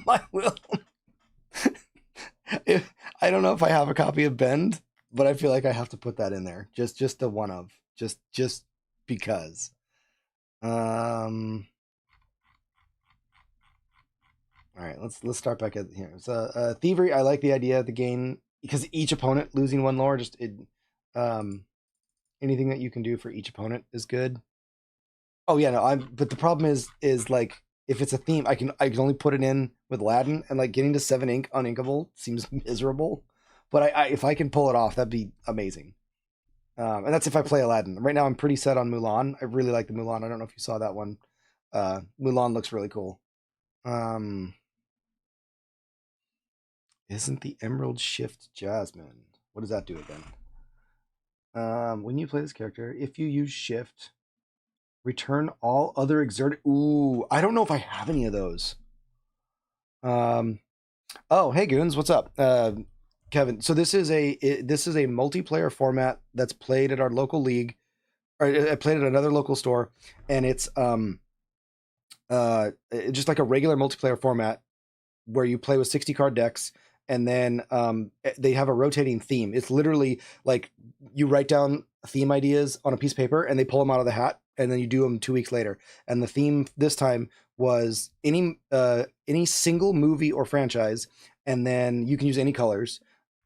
my will. I don't know if I have a copy of Bend, but I feel like I have to put that in there. Just the one of. Just because. All right, let's start back at here. So thievery, I like the idea of the game because each opponent losing 1 lore, just anything that you can do for each opponent is good. Oh yeah, no, but the problem is like if it's a theme, I can only put it in with Aladdin, and like getting to 7 ink uninkable seems miserable. But I if I can pull it off, that'd be amazing. And that's if I play Aladdin. Right now, I'm pretty set on Mulan. I really like the Mulan. I don't know if you saw that one. Mulan looks really cool. Isn't the Emerald Shift Jasmine? What does that do again? When you play this character, if you use Shift, return all other exerted. Ooh, I don't know if I have any of those. Oh, hey goons, what's up, Kevin? So this is a multiplayer format that's played at our local league, or played at another local store, and it's just like a regular multiplayer format where you play with 60 card decks, and then they have a rotating theme. It's literally like you write down theme ideas on a piece of paper and they pull them out of the hat, and then you do them 2 weeks later. And the theme this time was any single movie or franchise, and then you can use any colors.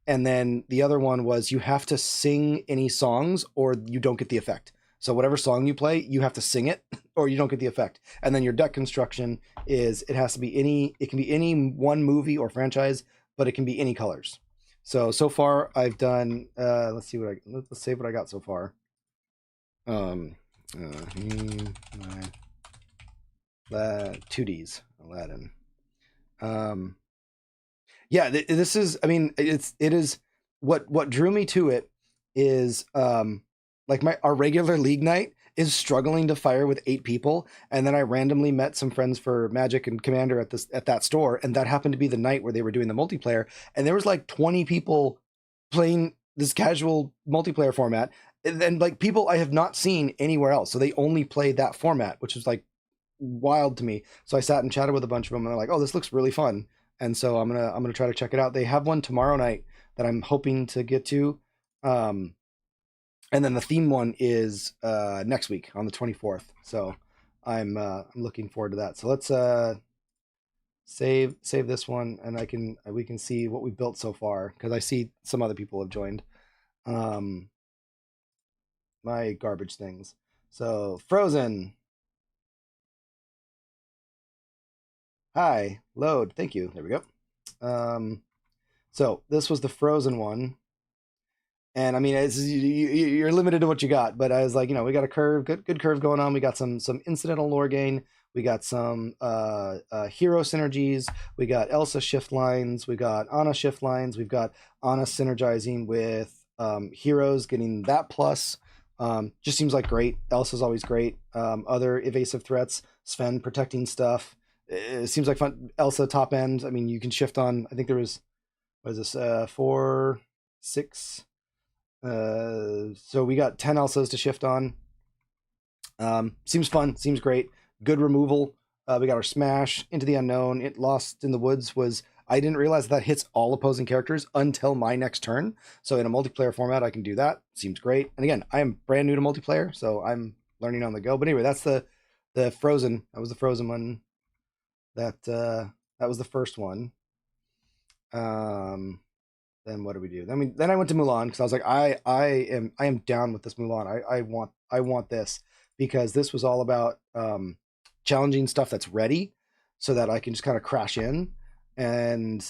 And then the other one was you have to sing any songs or you don't get the effect. So whatever song you play, you have to sing it or you don't get the effect. And then your deck construction is it has to be it can be any one movie or franchise, but it can be any colors. So far I've done let's see let's save what I got so far. 2Ds Aladdin. Yeah, this is I mean it is what drew me to it is like our regular league night is struggling to fire with 8 people, and then I randomly met some friends for Magic and Commander at that store, and that happened to be the night where they were doing the multiplayer, and there was like 20 people playing this casual multiplayer format, and like people I have not seen anywhere else, so they only played that format, which was like wild to me. So I sat and chatted with a bunch of them, and they're like, "Oh, this looks really fun," and so I'm gonna try to check it out. They have one tomorrow night that I'm hoping to get to. And then the theme one is next week on the 24th. So I'm looking forward to that. So let's save this one, and we can see what we built so far, because I see some other people have joined my garbage things. So Frozen. Hi, load. Thank you. There we go. So this was the Frozen one. And I mean, you're limited to what you got, but I was like, we got a good curve going on. We got some incidental lore gain. We got some hero synergies. We got Elsa shift lines. We got Anna shift lines. We've got Anna synergizing with heroes, getting that plus. Just seems like great. Elsa's always great. Other evasive threats. Sven protecting stuff. It seems like fun. Elsa top end. I mean, you can shift on. I think there was, what is this? 4, 6. So we got 10 Elsas to shift on. Seems fun, seems great. Good removal. We got our smash into the unknown. It Lost in the Woods was, I didn't realize that hits all opposing characters until my next turn. So in a multiplayer format, I can do that. Seems great. And again, I am brand new to multiplayer, so I'm learning on the go. But anyway, that's the Frozen. That was the Frozen one That was the first one. Um, then what did we do? Then I went to Mulan because I was like, I am down with this Mulan. I want this because this was all about challenging stuff that's ready, so that I can just kind of crash in and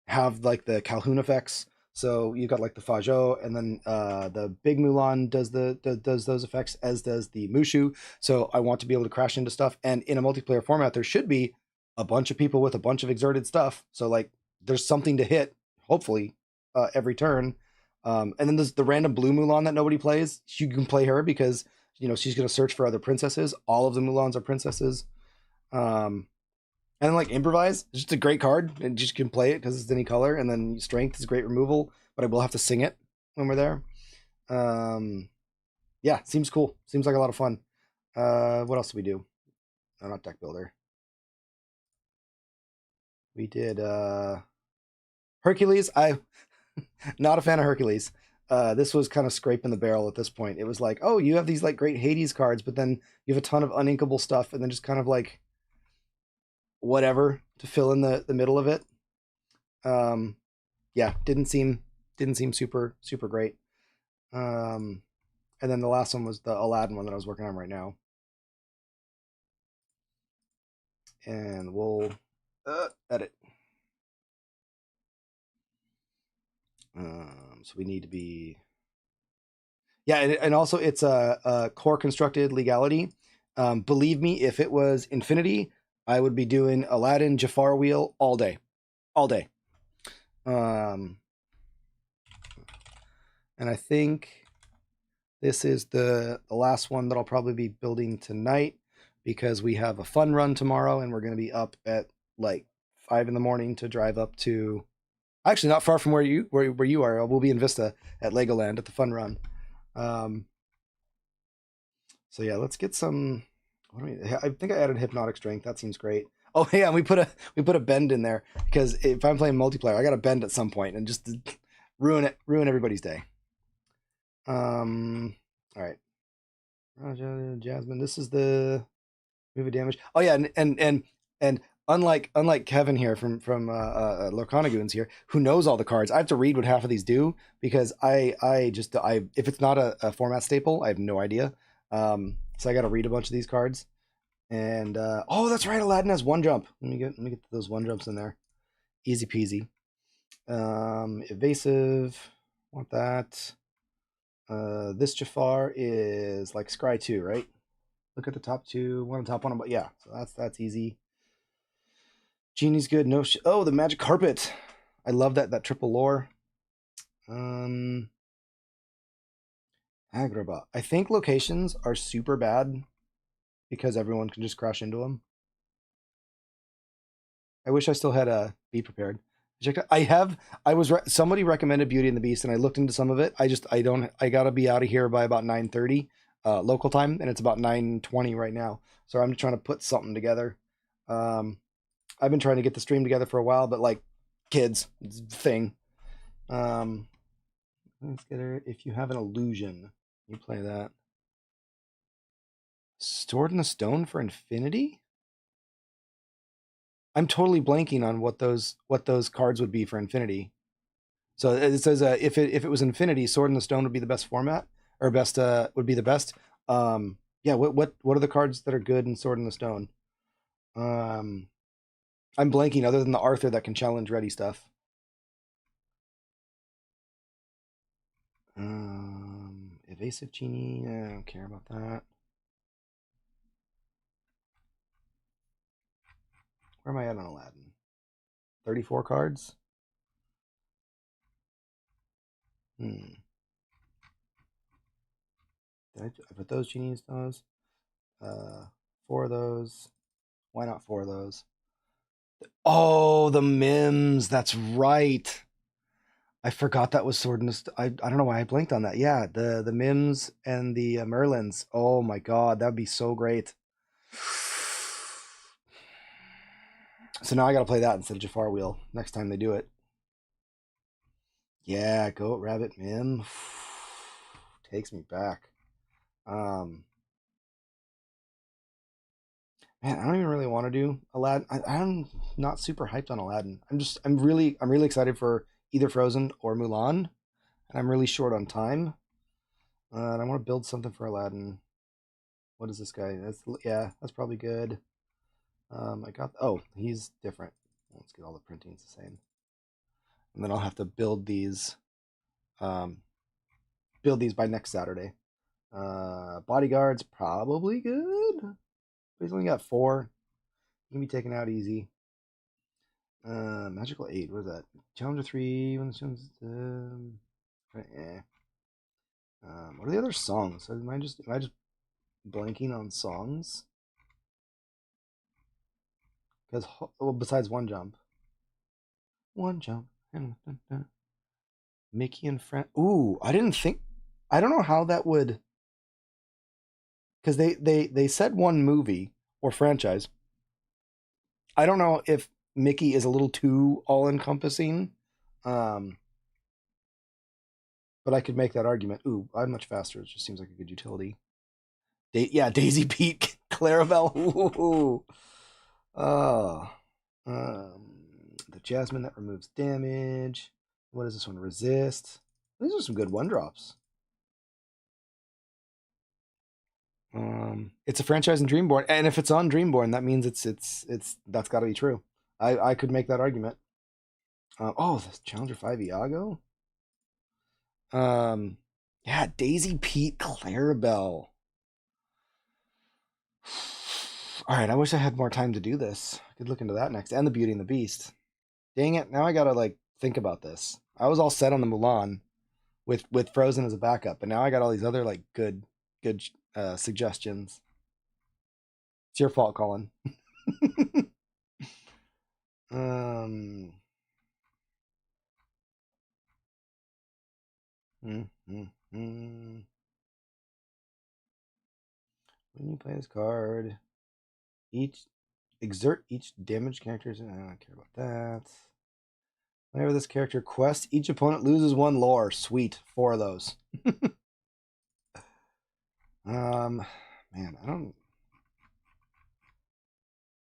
have like the Calhoun effects. So you got like the Fajo, and then the big Mulan does those effects, as does the Mushu. So I want to be able to crash into stuff, and in a multiplayer format, there should be a bunch of people with a bunch of exerted stuff. So like, there's something to hit, hopefully, every turn. And then there's the random blue Mulan that nobody plays. You can play her because she's going to search for other princesses. All of the Mulans are princesses. Um, and then like improvise, it's just a great card, and just can play it because it's any color. And then strength is great removal, but I will have to sing it when we're there. Um, yeah, seems cool. Seems like a lot of fun. What else did we do? No, not deck builder. We did Hercules. I not a fan of Hercules. This was kind of scraping the barrel at this point. It was like, oh, you have these like great Hades cards, but then you have a ton of uninkable stuff, and then just kind of like whatever to fill in the middle of it. Um, yeah, didn't seem super great. Um, and then the last one was the Aladdin one that I was working on right now, and we'll edit. So we need to be, yeah, and also it's a core constructed legality. Believe me, if it was Infinity, I would be doing Aladdin Jafar wheel all day, all day. Um, and I think this is the last one that I'll probably be building tonight, because we have a fun run tomorrow, and we're going to be up at like 5 in the morning to drive up to, actually not far from where you are. We'll be in Vista at Legoland at the fun run. Um, so yeah, let's get some. What do we? I think I added hypnotic strength. That seems great. Oh yeah, and we put a bend in there because if I'm playing multiplayer, I got to bend at some point and just ruin everybody's day. All right, Jasmine. This is the movie damage. Oh yeah, and unlike Kevin here from Lorcana Goons here, who knows all the cards, I have to read what half of these do because I if it's not a format staple, I have no idea. So I got to read a bunch of these cards. And oh, that's right, Aladdin has one jump. Let me get those one jumps in there. Easy peasy. Evasive. Want that. This Jafar is like Scry 2, right? Look at the top two. One on top, one on bottom. Yeah, so that's easy. Genie's good. No, oh, the magic carpet. I love that triple lore. Um, Agrabah. I think locations are super bad because everyone can just crash into them. I wish I still had a Be Prepared. I have. Somebody recommended Beauty and the Beast, and I looked into some of it. I don't. I gotta be out of here by about 9:30 local time, and it's about 9:20 right now. So I'm trying to put something together. Um, I've been trying to get the stream together for a while, but like kids it's a thing. Um, let's get her. If you have an illusion, you play that. Sword in the Stone for Infinity. I'm totally blanking on what those cards would be for Infinity. So it says if it was Infinity, Sword in the Stone would be the best format, or best would be the best. Yeah. What are the cards that are good in Sword in the Stone? Um, I'm blanking. Other than the Arthur that can challenge ready stuff. Evasive Genie. I don't care about that. Where am I at on Aladdin? 34 cards. Hmm. I put those genies those? Uh, four of those. Why not four of those? Oh, the Mims. That's right. I forgot that was Sword in the I don't know why I blanked on that. Yeah, the Mims and the Merlins. Oh my god, that'd be so great. So now I got to play that instead of Jafar Wheel next time they do it. Yeah, Goat Rabbit Mim takes me back. Um, Man, I don't even really want to do Aladdin. I'm not super hyped on Aladdin. I'm really excited for either Frozen or Mulan, and I'm really short on time. And I want to build something for Aladdin. What is this guy? That's yeah, that's probably good. I got oh, he's different. Let's get all the printings the same, and then I'll have to um, build these by next Saturday. Bodyguard's probably good. But he's only got four. He can be taken out easy. Magical eight. What is that? Challenger three. When the challenges, eh. What are the other songs? Am I just blanking on songs? Because well, besides one jump, Mickey and friend. Ooh, I didn't think. I don't know how that would. Because they said one movie or franchise. I don't know if Mickey is a little too all encompassing. Um, but I could make that argument. Ooh, I'm much faster. It just seems like a good utility. Yeah, Daisy Peak, Clarabelle. Ooh. Oh. The Jasmine that removes damage. What is this one? Resist. These are some good one drops. It's a franchise in Dreamborn, and if it's on Dreamborn, that means it's that's got to be true. I could make that argument. Oh, the Challenger 5 Iago. Um, yeah, Daisy Pete Clarabelle. All right, I wish I had more time to do this. I could look into that next, and the Beauty and the Beast. Dang it! Now I gotta like think about this. I was all set on the Mulan with Frozen as a backup, but now I got all these other like good suggestions. It's your fault, Colin. um. Mm, mm, mm. When you play this card, each exert each damage characters. I don't care about that. Whenever this character quests, each opponent loses one lore. Sweet, four of those. Um, man, I don't.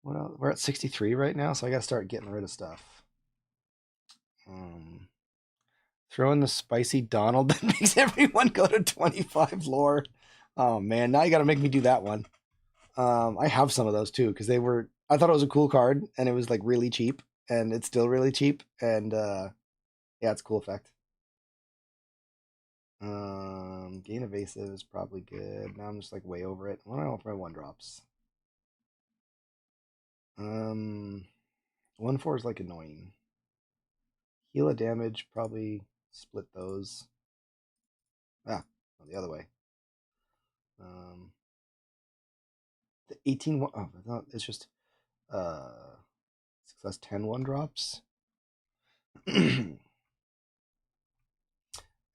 What else? We're at 63 right now, so I gotta start getting rid of stuff. Um, throw in the spicy Donald that makes everyone go to 25 lore. Oh man, now you gotta make me do that one. I have some of those too because they were. I thought it was a cool card, and it was like really cheap, and it's still really cheap, and yeah, it's a cool effect. Gain evasive is probably good. Now I'm just like way over it. What do I want for my one drops? Um, 1/4 is like annoying. Heal a damage, probably split those. Ah, no, the other way. Um, the 18 one, oh, no, it's just success 10 one drops.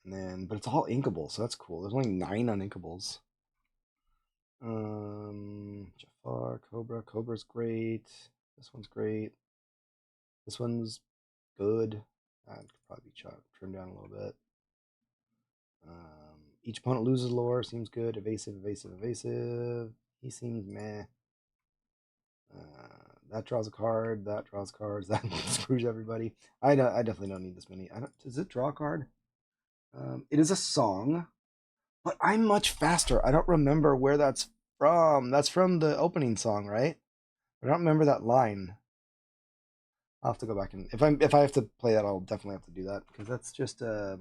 And then, but it's all inkable, so that's cool. There's only 9 uninkables. Jafar, Cobra. Cobra's great. This one's great. This one's good. That could probably be trimmed down a little bit. Each opponent loses lore. Seems good. Evasive, evasive, evasive. He seems meh. That draws a card. That draws cards. That screws everybody. I definitely don't need this many. Does it draw a card? It is a song, but I'm much faster. I don't remember where that's from. That's from the opening song, right? I don't remember that line. I'll have to go back and if I have to play that, I'll definitely have to do that because that's just yeah,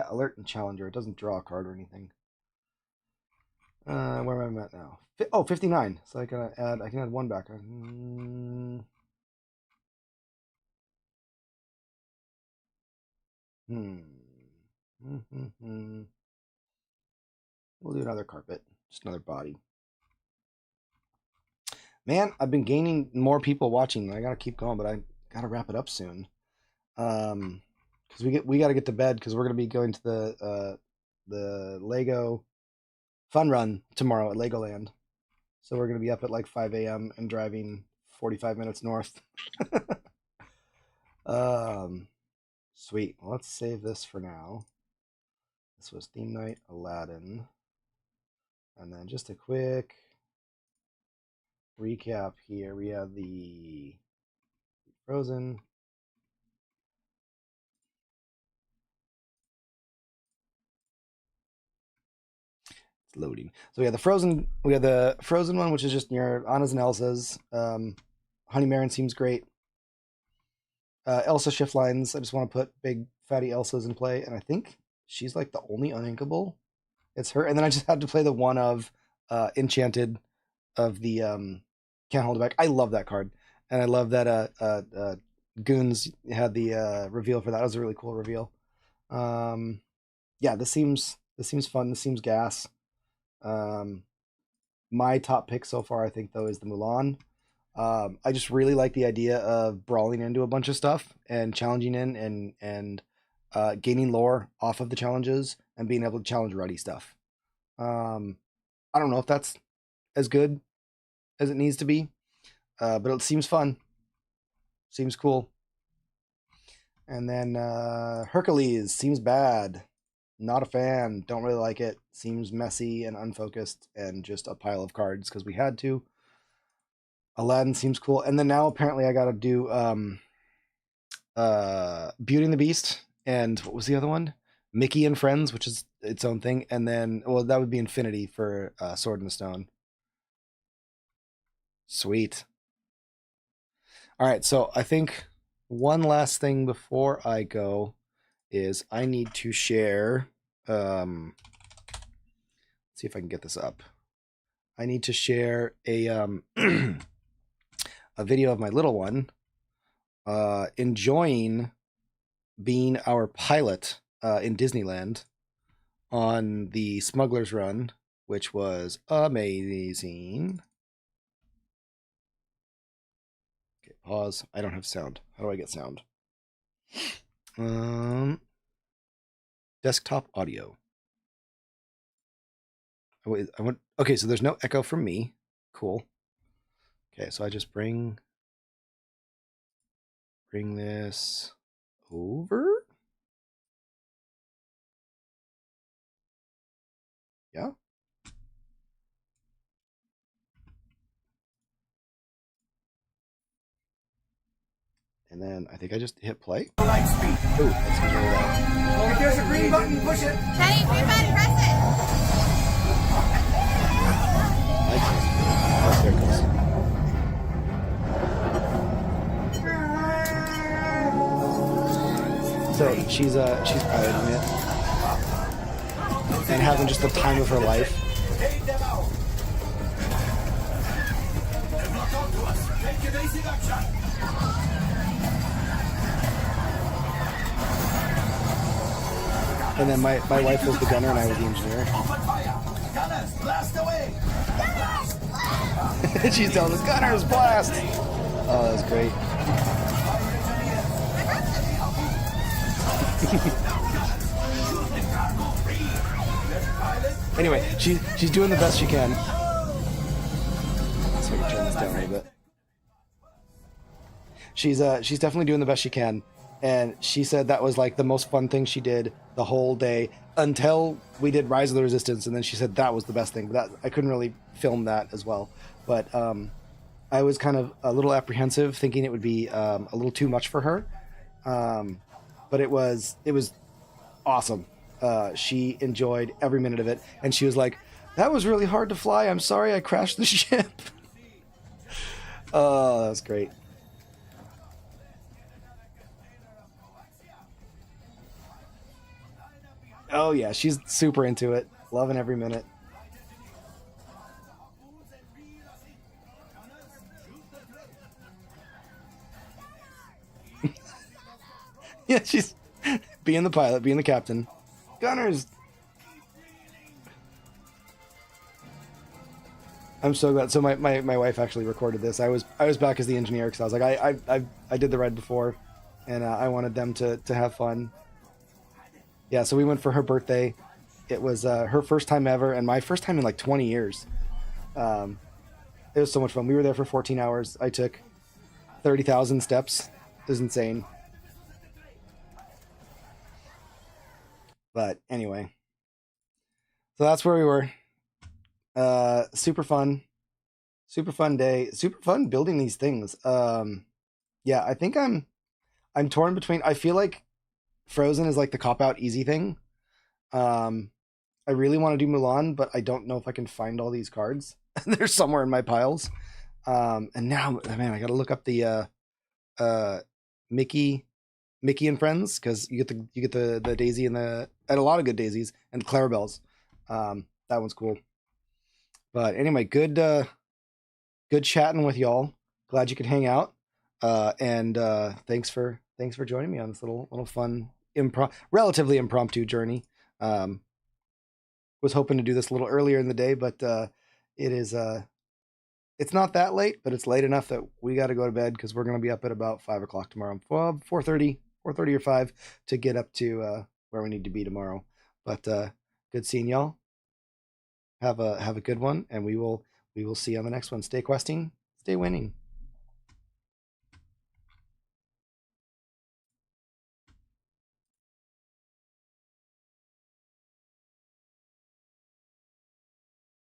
alert and challenger. It doesn't draw a card or anything. Where am I at now? Oh, 59. So I can add one back. Hmm. We'll do another carpet. Just another body. Man, I've been gaining more people watching. I gotta keep going, but I gotta wrap it up soon. Because we gotta get to bed because we're gonna be going to the Lego fun run tomorrow at Legoland. So we're gonna be up at like 5 a.m. and driving 45 minutes north. um, Sweet. Well, let's save this for now. This was theme night Aladdin, and then just a quick recap here. We have the Frozen. It's loading. So we have the Frozen. We have the Frozen one, which is just your Anna's and Elsa's. Honey Marin seems great. Elsa shift lines. I just want to put big fatty Elsa's in play, and I think she's like the only uninkable. It's her, and then I just had to play the one of Enchanted of the Can't Hold It Back. I love that card, and I love that Goons had the reveal for that. It was a really cool reveal. Yeah, this seems fun. This seems gas. Um, my top pick so far, I think, though, is the Mulan. I just really like the idea of brawling into a bunch of stuff and challenging in and gaining lore off of the challenges and being able to challenge ruddy stuff. I don't know if that's as good as it needs to be, but it seems fun. Seems cool. And then Hercules seems bad. Not a fan. Don't really like it. Seems messy and unfocused and just a pile of cards because we had to. Aladdin seems cool. And then now apparently I got to do Beauty and the Beast and what was the other one? Mickey and Friends, which is its own thing. And then, well, that would be Infinity for Sword in the Stone. Sweet. All right, so I think one last thing before I go is I need to share. Let's see if I can get this up. I need to share a a video of my little one enjoying being our pilot in Disneyland on the Smuggler's Run, which was amazing. Okay, pause. I don't have sound. How do I get sound? Desktop audio. I want. Okay, so there's no echo from me. Cool. Okay, so I just bring this over. Yeah. And then I think I just hit play. Ooh, that seems really loud. If there's a green button, push it. Penny, green button, press it. I can't. Oh, there it goes. So she's piloting it and having just the time of her life. Take them out. Talk to us. Take evasive action. And then my wife was the gunner and I was the engineer. Open fire. Gunners, blast away. She's telling us, "Gunners, blast!" Oh, that was great. Anyway, she's doing the best she can. So we can turn this down a little bit. She's definitely doing the best she can, and she said that was like the most fun thing she did the whole day until we did Rise of the Resistance, and then she said that was the best thing. But that I couldn't really film that as well, but I was kind of a little apprehensive, thinking it would be a little too much for her, but it was awesome. She enjoyed every minute of it, and she was like, "That was really hard to fly. I'm sorry I crashed the ship." Oh, that was great. Oh yeah, she's super into it, loving every minute. Yeah, she's being the pilot, being the captain. Gunners. I'm so glad. So my wife actually recorded this. I was back as the engineer because I was like I did the ride before, and I wanted them to have fun. Yeah, so we went for her birthday. It was her first time ever, and my first time in like 20 years. It was so much fun. We were there for 14 hours. I took 30,000 steps. It was insane. But anyway, so that's where we were. Super fun, Super fun day. Super fun building these things. Yeah, I think I'm torn between. I feel like Frozen is like the cop out easy thing. Um, I really want to do Mulan, but I don't know if I can find all these cards. They're somewhere in my piles. And now, man, I got to look up the uh, Mickey, Mickey and Friends because you get the Daisy and a lot of good daisies and Clarabelles. That one's cool. But anyway, good chatting with y'all. Glad you could hang out. And thanks for joining me on this little fun relatively impromptu journey. Um, was hoping to do this a little earlier in the day, but it is it's not that late, but it's late enough that we got to go to bed because we're going to be up at about 5 o'clock tomorrow. Well, 4:30 or 5 to get up to where we need to be tomorrow. But good seeing y'all. Have a good one, and we will see you on the next one. Stay questing, stay winning.